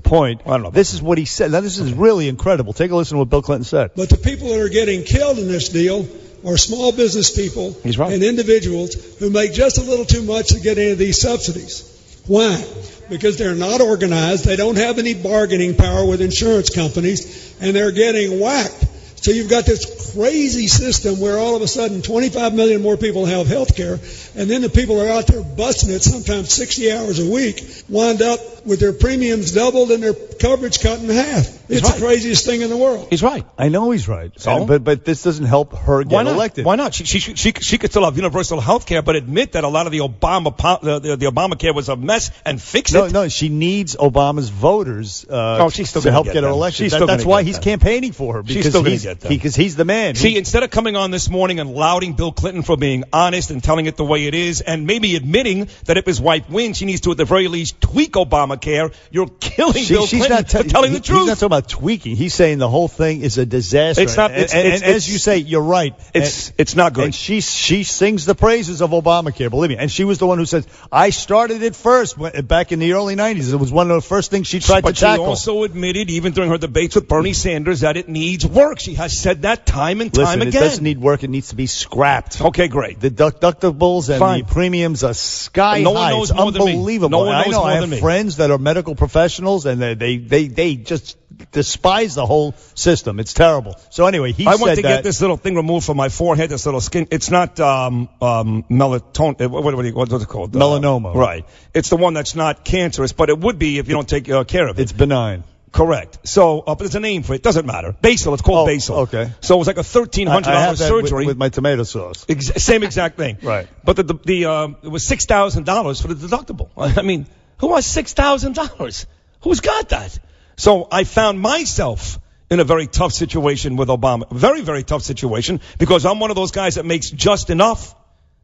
point. I don't know. This is what he said. Now, this is really incredible. Take a listen to what Bill Clinton said. But the people that are getting killed in this deal are small business people and individuals who make just a little too much to get any of these subsidies. Why? Because they're not organized, they don't have any bargaining power with insurance companies, and they're getting whacked. So you've got this crazy system where all of a sudden 25 million more people have health care, and then the people are out there busting it sometimes 60 hours a week, wind up with their premiums doubled and their coverage cut in half. It's the craziest thing in the world. He's right. I know he's right. So? But this doesn't help her get elected. Why not? She could still have universal health care, but admit that a lot of the Obamacare was a mess and fix it. No, she needs Obama's voters she's still to help get her them. elected. That's why he's campaigning for her. She's still going to get them. Because he's the man. See, instead of coming on this morning and lauding Bill Clinton for being honest and telling it the way it is, and maybe admitting that if his wife wins, she needs to at the very least tweak Obamacare, you're killing Bill Clinton for telling the truth. He's not talking about tweaking. He's saying the whole thing is a disaster. It's not. And as you say, you're right. It's not good. And she sings the praises of Obamacare. Believe me. And she was the one who said, "I started it first back in the early '90s. It was one of the first things she tried to tackle." But she also admitted, even during her debates with Bernie Sanders, that it needs work. She has said that time and time again. It doesn't need work. It needs to be scrapped. Okay, great. The deductibles and the premiums are sky high. It's unbelievable. No one knows more than me. I have friends that are medical professionals, and they just despise the whole system. It's terrible. So anyway, I want to get this little thing removed from my forehead, this little skin. It's not melatonin. What's it called? Melanoma. Right. It's the one that's not cancerous, but it would be if you don't take care of it. It's benign. Correct. So, but there's a name for it. Doesn't matter. Basal. It's called basal. Okay. So it was like a $1,300 surgery with my tomato sauce. Same exact thing. Right. But it was $6,000 for the deductible. I mean, who has $6,000? Who's got that? So I found myself in a very tough situation with Obama. Very, very tough situation because I'm one of those guys that makes just enough,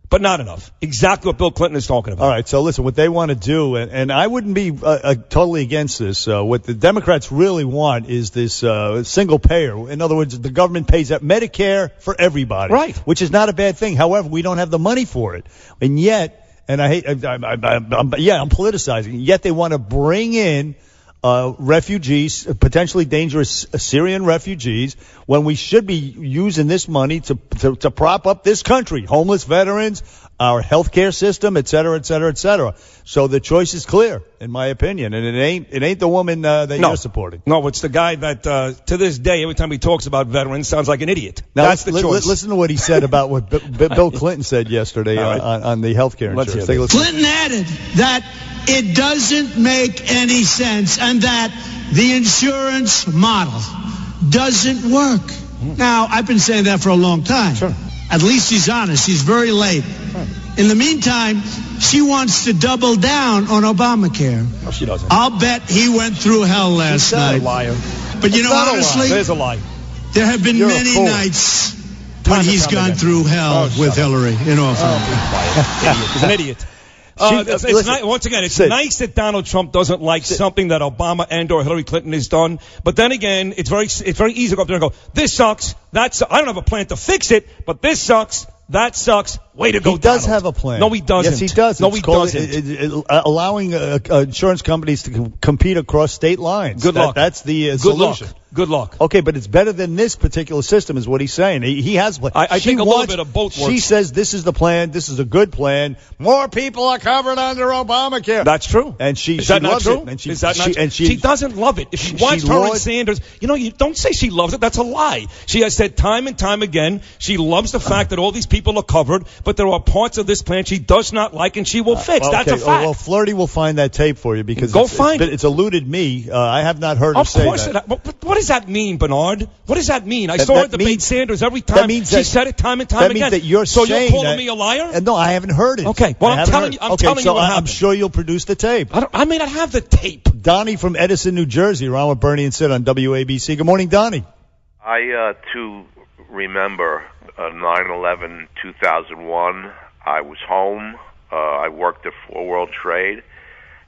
but not enough. Exactly what Bill Clinton is talking about. All right, so listen, what they want to do, and I wouldn't be totally against this. What the Democrats really want is this single payer. In other words, the government pays out Medicare for everybody. Right. Which is not a bad thing. However, we don't have the money for it. And yet, and I'm politicizing, yet they want to bring in refugees, potentially dangerous Syrian refugees, when we should be using this money to prop up this country. Homeless veterans, our healthcare system, et cetera, et cetera, et cetera. So the choice is clear, in my opinion, and it ain't the woman that you're supporting. No, it's the guy that to this day, every time he talks about veterans, sounds like an idiot. Now, that's the choice. Listen to what he said about what Bill Clinton said yesterday on the healthcare insurance. Take a listen. Clinton added that it doesn't make any sense and that the insurance model doesn't work. Now, I've been saying that for a long time. Sure. At least he's honest. He's very late. In the meantime, she wants to double down on Obamacare. No, she doesn't. I'll bet he went through hell last night. A liar. But you know, honestly, there's a lie. There have been many nights when he's gone through hell with Hillary. In all fairness. He's an idiot. Once again, it's nice that Donald Trump doesn't like something that Obama and or Hillary Clinton has done. But then again, it's very easy to go up there and go, this sucks. I don't have a plan to fix it, but this sucks. That sucks. Way to go, He does Donald. have a plan. No, he doesn't. Yes, he does. No, he doesn't. Allowing insurance companies to compete across state lines. Good luck. That's the solution. Good luck. Okay, but it's better than this particular system, is what he's saying. He has a plan. I think a little bit of both works. She says this is the plan. This is a good plan. More people are covered under Obamacare. That's true. And she is that not loves true? it. And is that not true? And she doesn't love it. If she watched her and Sanders, you don't say she loves it. That's a lie. She has said time and time again she loves the fact that all these people are covered, but there are parts of this plan she does not like, and she will fix. Okay. That's a fact. Well, Flirty will find that tape for you because it's eluded me. I have not heard her say that. Of course. What does that mean, Bernard? What does that mean? I saw her debate Sanders every time. She said it time and time again. That means that you're so saying you're calling me a liar? No, I haven't heard it. Okay. Well, I'm telling you what happened. I'm sure you'll produce the tape. I may not have the tape. Donnie from Edison, New Jersey, around with Bernie and Sid on WABC. Good morning, Donnie. I, too, remember 9/11/2001. I was home. I worked at 4 World Trade.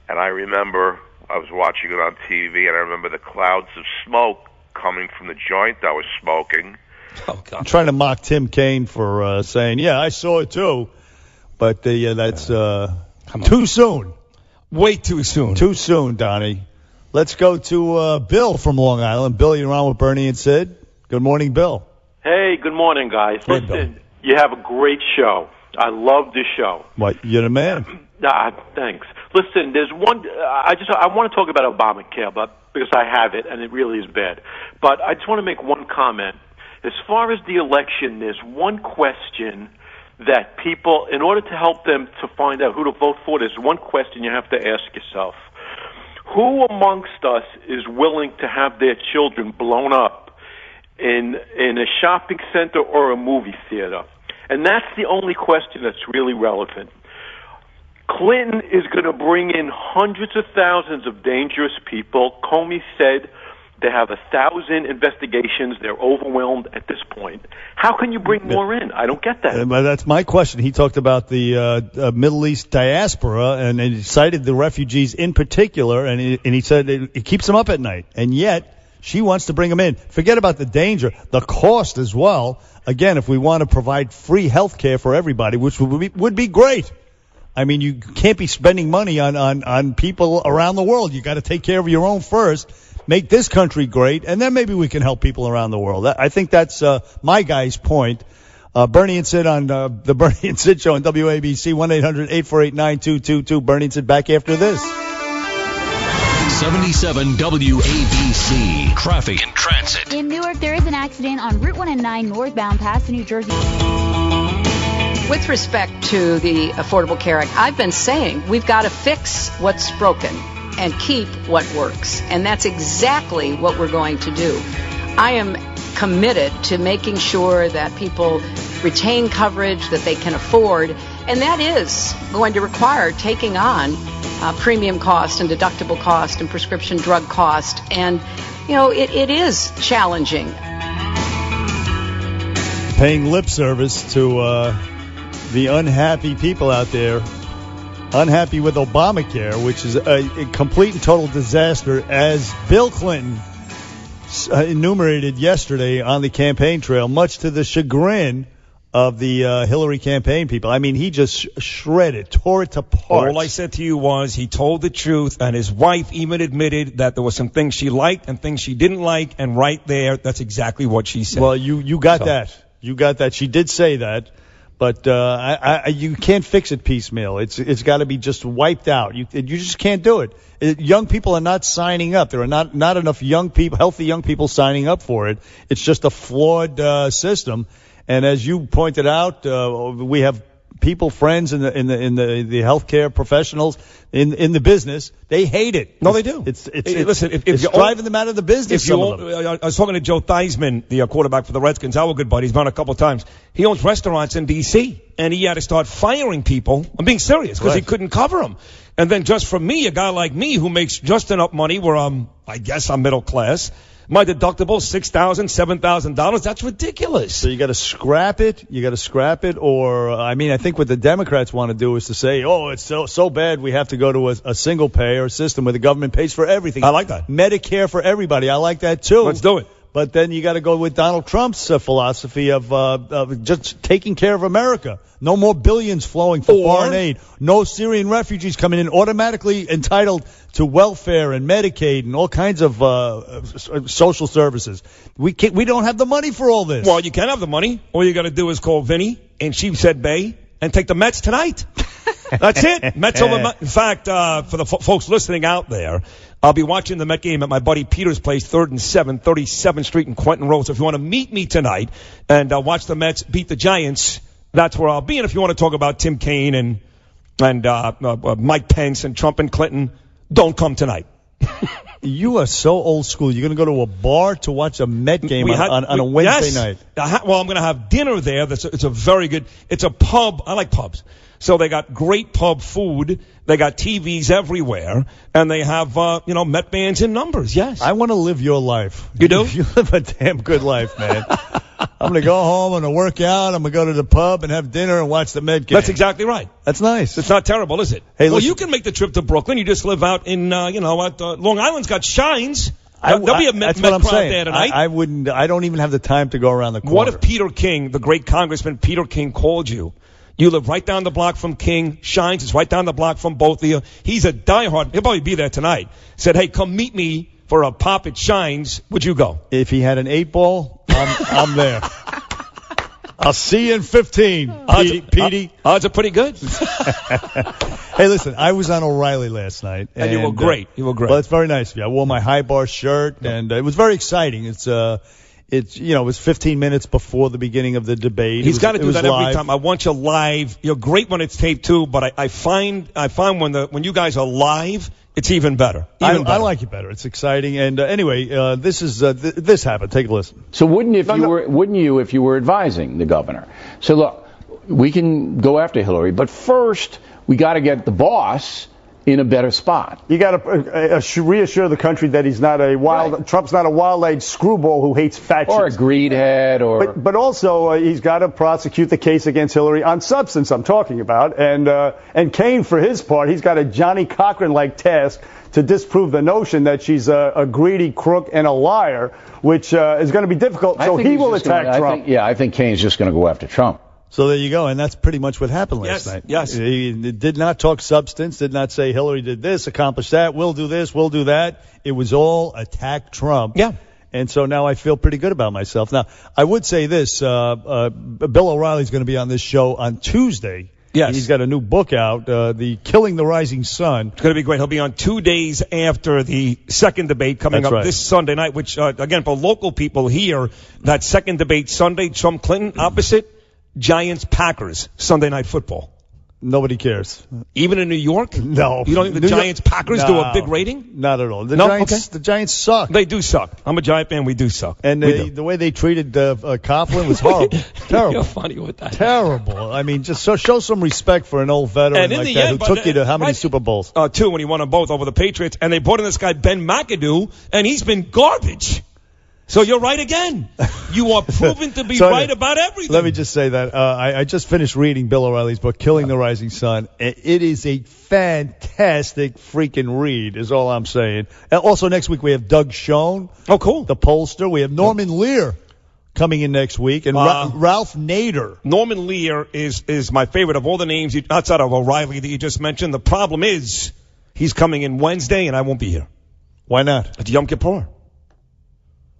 And I remember I was watching it on TV, and I remember the clouds of smoke coming from the joint I was smoking. Oh, God. I'm trying to mock Tim Kaine for saying, yeah, I saw it too. But that's too soon. Way too soon. Too soon, Donnie. Let's go to Bill from Long Island. Bill, you're on with Bernie and Sid. Good morning, Bill. Hey, good morning, guys. Hey, Listen, you have a great show. I love this show. What? You're the man. Thanks. Listen, there's one. I want to talk about Obamacare, but because I have it and it really is bad. But I just want to make one comment. As far as the election, there's one question that people, in order to help them to find out who to vote for, there's one question you have to ask yourself. Who amongst us is willing to have their children blown up in a shopping center or a movie theater? And that's the only question that's really relevant. Clinton is going to bring in hundreds of thousands of dangerous people. Comey said they have 1,000 investigations. They're overwhelmed at this point. How can you bring more in? I don't get that. That's my question. He talked about the Middle East diaspora, and he cited the refugees in particular, and he said it keeps them up at night. And yet, she wants to bring them in. Forget about the danger, the cost as well. Again, if we want to provide free health care for everybody, which would be great. I mean, you can't be spending money on people around the world. You got to take care of your own first, make this country great, and then maybe we can help people around the world. I think that's my guy's point. Bernie and Sid on the Bernie and Sid Show on WABC, 1-800-848-9222. Bernie and Sid back after this. 77 WABC. Traffic and transit. In Newark, there is an accident on Route 1 and 9 northbound past New Jersey. With respect to the Affordable Care Act, I've been saying we've got to fix what's broken and keep what works. And that's exactly what we're going to do. I am committed to making sure that people retain coverage that they can afford, and that is going to require taking on premium cost and deductible cost and prescription drug cost. And, it is challenging. Paying lip service to the unhappy people out there, unhappy with Obamacare, which is a complete and total disaster, as Bill Clinton enumerated yesterday on the campaign trail, much to the chagrin of the Hillary campaign people. I mean, he just shredded, tore it apart. All I said to you was he told the truth, and his wife even admitted that there were some things she liked and things she didn't like, and right there, that's exactly what she said. Well, you got that. You got that. She did say that. But you can't fix it piecemeal. It's got to be just wiped out. You just can't do it. Young people are not signing up. There are not enough young people, healthy young people signing up for it. It's just a flawed system. And as you pointed out, we have people, friends in the healthcare professionals in the business. They hate it. No, they do. Listen, it's driving them out of the business. I was talking to Joe Theismann, the quarterback for the Redskins, our good buddy. He's been on a couple of times. He owns restaurants in D.C., and he had to start firing people. I'm being serious, because he couldn't cover them. And then just for me, a guy like me who makes just enough money where I guess I'm middle class, my deductible $6,000, $7,000. That's ridiculous. So you got to scrap it. Or I think what the Democrats want to do is to say, oh, it's so bad we have to go to a single payer system where the government pays for everything. I like that. Medicare for everybody. I like that too. Let's do it. But then you got to go with Donald Trump's philosophy of just taking care of America. No more billions flowing for foreign aid. No Syrian refugees coming in automatically entitled to welfare and Medicaid and all kinds of social services. We don't have the money for all this. Well, you can have the money. All you got to do is call Vinny in Sheepshead Bay and take the Mets tonight. That's it. Mets over. In fact, for the folks listening out there, I'll be watching the Met game at my buddy Peter's place, 3rd and 7, 37th Street in Quentin Road. So if you want to meet me tonight and watch the Mets beat the Giants, that's where I'll be. And if you want to talk about Tim Kaine and Mike Pence and Trump and Clinton, don't come tonight. You are so old school. You're going to go to a bar to watch a Met game on a Wednesday night. Well, I'm going to have dinner there. It's a very good. It's a pub. I like pubs. So they got great pub food. They got TVs everywhere, and they have Met bands in numbers. Yes. I want to live your life. You do? You live a damn good life, man. I'm going to go home. I'm going to work out. I'm going to go to the pub and have dinner and watch the Met game. That's exactly right. That's nice. It's not terrible, is it? Hey, well, you can make the trip to Brooklyn. You just live out in, Long Island's got Shines. There'll be a Met crowd there tonight. I don't even have the time to go around the corner. What if Peter King, the great Congressman Peter King, called you? You live right down the block from King. Shines is right down the block from both of you. He's a diehard. He'll probably be there tonight. Said, hey, come meet me for a pop at Shines. Would you go? If he had an 8-ball, I'm there. I'll see you in 15, Petey. Odds are pretty good. Hey, listen, I was on O'Reilly last night. And you were great. Well, it's very nice of you. I wore my high bar shirt, and it was very exciting. It was 15 minutes before the beginning of the debate. He's got to do that live. every time. I want you live. You're great when it's taped too, but I find when you guys are live, it's even better. I like it better. It's exciting. And anyway, this happened. Take a listen. So wouldn't you if you were advising the governor? So look, we can go after Hillary, but first we got to get the boss in a better spot. You got to reassure the country that he's not Trump's not a wild-eyed screwball who hates fat or a greedhead, but also he's got to prosecute the case against Hillary on substance. I'm talking about, and Kaine for his part, he's got a Johnny Cochran-like task to disprove the notion that she's a greedy crook and a liar, which is going to be difficult. So he will attack Trump. I think Kaine's just going to go after Trump. So there you go, and that's pretty much what happened last night. Yes. He did not talk substance, did not say Hillary did this, accomplished that, we'll do this, we'll do that. It was all attack Trump. Yeah. And so now I feel pretty good about myself. Now, I would say this, Bill O'Reilly's going to be on this show on Tuesday. Yes. He's got a new book out, the Killing the Rising Sun. It's going to be great. He'll be on 2 days after the second debate coming up this Sunday night, which, again, for local people here, that second debate Sunday, Trump-Clinton opposite Giants-Packers, Sunday Night Football. Nobody cares. Even in New York? No. You don't think the Giants-Packers do a big rating? Not at all. The Giants suck. They do suck. I'm a Giant fan. We do suck. And the way they treated Coughlin was horrible. Terrible. You're funny with that. Terrible. I mean, just show some respect for an old veteran like that who took you to how many Super Bowls? 2 when he won them both over the Patriots. And they brought in this guy, Ben McAdoo, and he's been garbage. So you're right again. You are proven to be right about everything. Let me just say that I just finished reading Bill O'Reilly's book, Killing the Rising Sun. It is a fantastic freaking read, is all I'm saying. And also next week we have Doug Schoen. Oh, cool. The pollster. We have Norman Lear coming in next week, and Ralph Nader. Norman Lear is my favorite of all the names outside of O'Reilly that you just mentioned. The problem is he's coming in Wednesday, and I won't be here. Why not? It's Yom Kippur.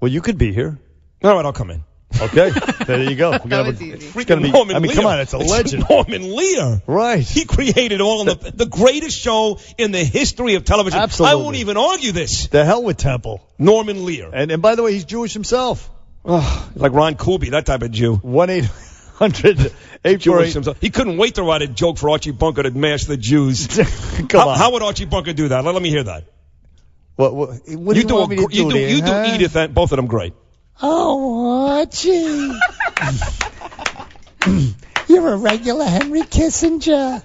Well, you could be here. All right, I'll come in. Okay, there you go. That was easy. It's gonna be. Norman I mean, Lear. come on, it's a legend. Norman Lear. Right. He created all of the greatest show in the history of television. Absolutely. I won't even argue this. The hell with Temple. Norman Lear. And by the way, he's Jewish himself. Like Ron Kuby, that type of Jew. 1-800-848. Jewish himself. He couldn't wait to write a joke for Archie Bunker to mash the Jews. Come on. How would Archie Bunker do that? Let me hear that. What do you want me to do? You do Edith, and both of them great. Oh, Archie. You're a regular Henry Kissinger.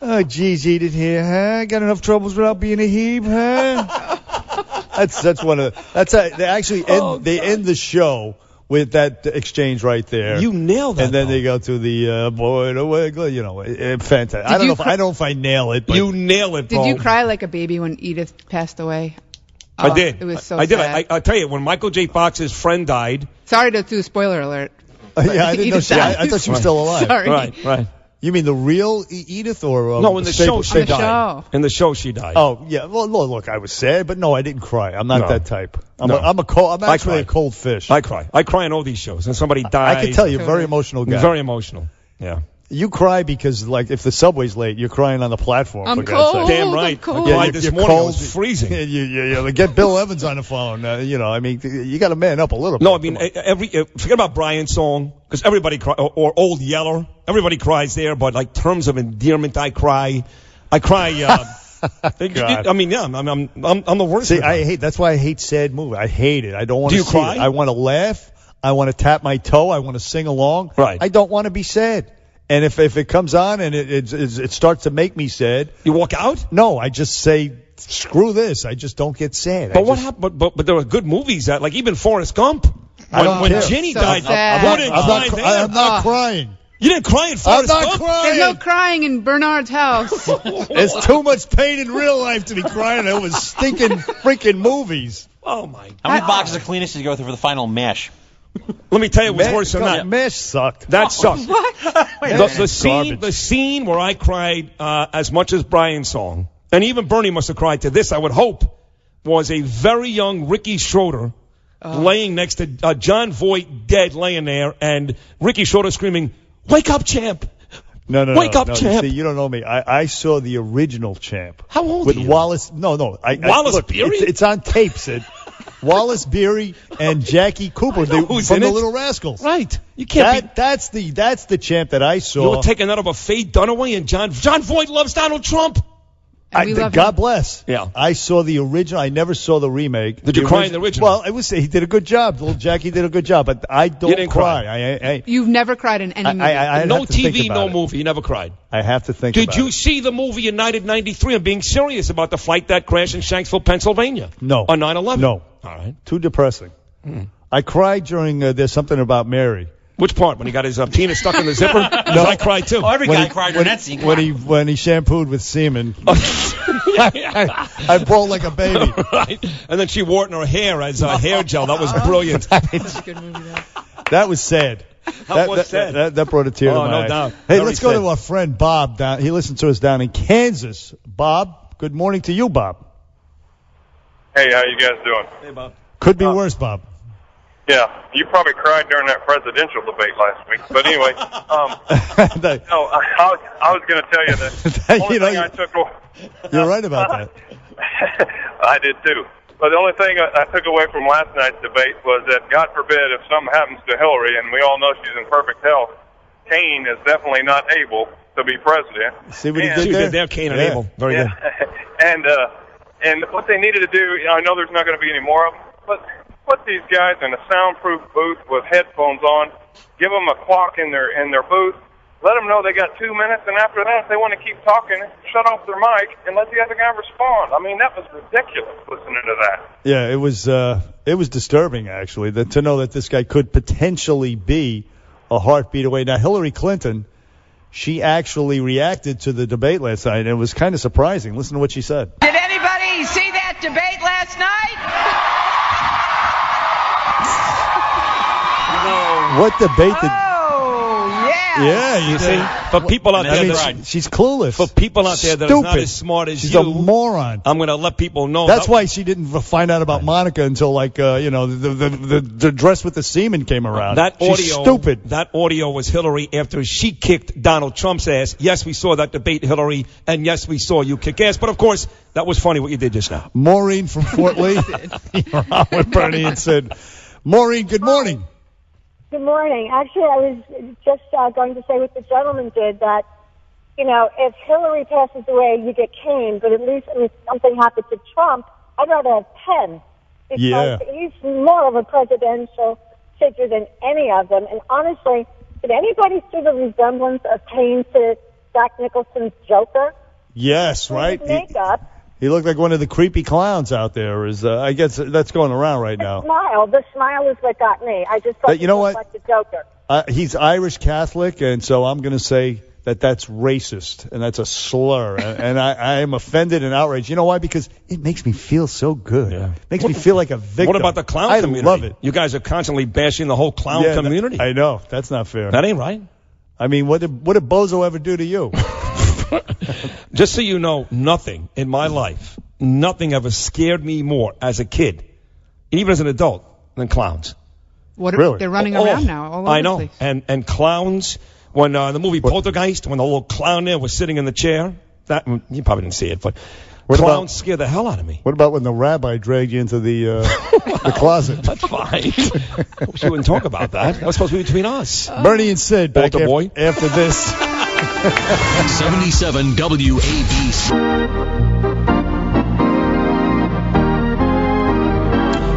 Oh, geez, Edith here, huh? Got enough troubles without being a heeb, huh? That's one of they actually end the show with that exchange right there. You nailed that. And then they go to the fantastic. I don't know if I nail it. But you nail it, Did you cry like a baby when Edith passed away? I did. It was so I did. sad. I'll tell you, when Michael J. Fox's friend died. Sorry to do a spoiler alert. Yeah, I didn't know. I thought she was still alive. Sorry. Right. You mean the real Edith or no? In the show, she died. Show. In the show, she died. Oh yeah. Well, look, I was sad, but no, I didn't cry. I'm not that type. I'm actually a cold fish. I cry. I cry in all these shows. And somebody dies. I can tell you're a very emotional guy. Very emotional. Yeah. You cry because, like, if the subway's late, you're crying on the platform. I'm cold. Damn right. I'm cold. I cried this morning. It was freezing. You get Bill Evans on the phone. I mean, you got to man up a little bit. No, I mean, forget about Brian's song, because everybody cries, or Old Yeller. Everybody cries there, but like terms of endearment, I cry. I mean, yeah, I'm the worst. See, that's why I hate sad movies. I hate it. I don't want to see cry? It. I want to laugh. I want to tap my toe. I want to sing along. Right. I don't want to be sad. And if it comes on and it starts to make me sad, you walk out? No, I just say, screw this. I just don't get sad. But what happened? But there were good movies that, like even Forrest Gump. When Ginny died, I'm not crying. You didn't cry in Forrest Gump? I'm not crying. There's no crying in Bernard's house. There's too much pain in real life to be crying over stinking freaking movies. Oh my God. How many boxes of Kleenex did you go through for the final mash? Let me tell you, it was worse than that. Mesh sucked. That sucked. What? The scene where I cried as much as Brian's song, and even Bernie must have cried to this, I would hope, was a very young Ricky Schroeder laying next to John Voight dead, laying there, and Ricky Schroeder screaming, "Wake up, champ!" No. Wake up, champ. See, you don't know me. I saw the original Champ. How old with are you? Wallace. No. Wallace Beery? It's on tape, Sid. Wallace Beery and Jackie Cooper from the Little Rascals. Right. You can't. That's the Champ that I saw. You were taking that over Faye Dunaway and John Voight loves Donald Trump. God bless. Yeah. I saw the original. I never saw the remake. Did you cry in the original? Well, he did a good job. Little Jackie did a good job, but I don't You didn't cry. You've never cried in any movie. No TV, no movie. You never cried. I have to think about it. Did you see the movie United 93? I'm being serious about the flight that crashed in Shanksville, Pennsylvania. No. On 9/11? No. All right. Too depressing. I cried during There's Something About Mary. Which part? When he got his penis stuck in the zipper? No, I cried too. Oh, every guy cried during that scene. When he shampooed with semen. I bawled like a baby. Right. And then she wore it in her hair as hair gel. That was brilliant. That was sad. That brought a tear to my eye. No doubt. Hey, let's go to our friend Bob. He listens to us down in Kansas. Bob, good morning to you, Bob. Hey, how you guys doing? Hey, Bob. Could be worse, Bob. Yeah, you probably cried during that presidential debate last week. But anyway, no, I was going to tell you that. I took. You're right about that. I did too. But the only thing I took away from last night's debate was that, God forbid, if something happens to Hillary, and we all know she's in perfect health, Kane is definitely not able to be president. See what he did there? Kane and Abel. Very good. And what they needed to do, I know there's not going to be any more of them, but put these guys in a soundproof booth with headphones on, give them a clock in their booth, let them know they got 2 minutes, and after that, if they want to keep talking, shut off their mic and let the other guy respond. I mean, that was ridiculous listening to that. Yeah, it was disturbing, actually, to know that this guy could potentially be a heartbeat away. Now, Hillary Clinton, she actually reacted to the debate last night, and it was kind of surprising. Listen to what she said. Did anybody see that debate last night? What debate did... Oh, yeah. Yeah, you see. For people out there, she's clueless. For people out there that are not as smart as she's you, a moron. I'm going to let people know. That's why she didn't find out about Monica until the dress with the semen came around. She's stupid. That audio was Hillary after she kicked Donald Trump's ass. Yes, we saw that debate, Hillary, and yes, we saw you kick ass. But of course, that was funny what you did just now. Maureen from Fort Lee. You're on with Bernie and said, Maureen, good morning. Good morning. Actually, I was just going to say what the gentleman did, that, if Hillary passes away, you get caned, but at least if something happened to Trump, I'd rather have Pence. Because he's more of a presidential figure than any of them. And honestly, did anybody see the resemblance of Payne to Jack Nicholson's Joker? Yes, right? His makeup. He looked like one of the creepy clowns out there. I guess that's going around right now. The smile is what got me. I just thought he looked like the Joker. He's Irish Catholic, and so I'm going to say that's racist, and that's a slur. and I am offended and outraged. You know why? Because it makes me feel so good. Yeah. Makes me feel like a victim. What about the clown community? I love it. You guys are constantly bashing the whole clown community. I know. That's not fair. That ain't right. I mean, what did Bozo ever do to you? Just so you know, nothing in my life, nothing ever scared me more as a kid, even as an adult, than clowns. Really? They're running around now all over I know. the place. And clowns, when the movie Poltergeist, when the little clown there was sitting in the chair, that you probably didn't see it, but clowns scare the hell out of me. What about when the rabbi dragged you into the closet? That's fine. I wish you wouldn't talk about that. That was supposed to be between us. Bernie and Sid back after this. 77 WABC.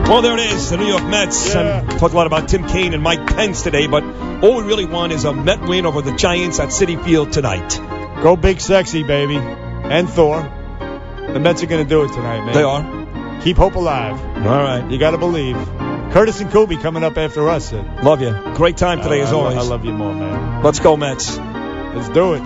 Well, there it is, the New York Mets. And talked a lot about Tim Kaine and Mike Pence today, but all we really want is a Met win over the Giants at Citi Field tonight. Go Big Sexy, baby. And Thor. The Mets are going to do it tonight, man. They are. Keep hope alive. All right. You got to believe. Curtis and Kubi coming up after us, Sid. Love you. Great time today, as always. I love you more, man. Let's go, Mets. Let's do it.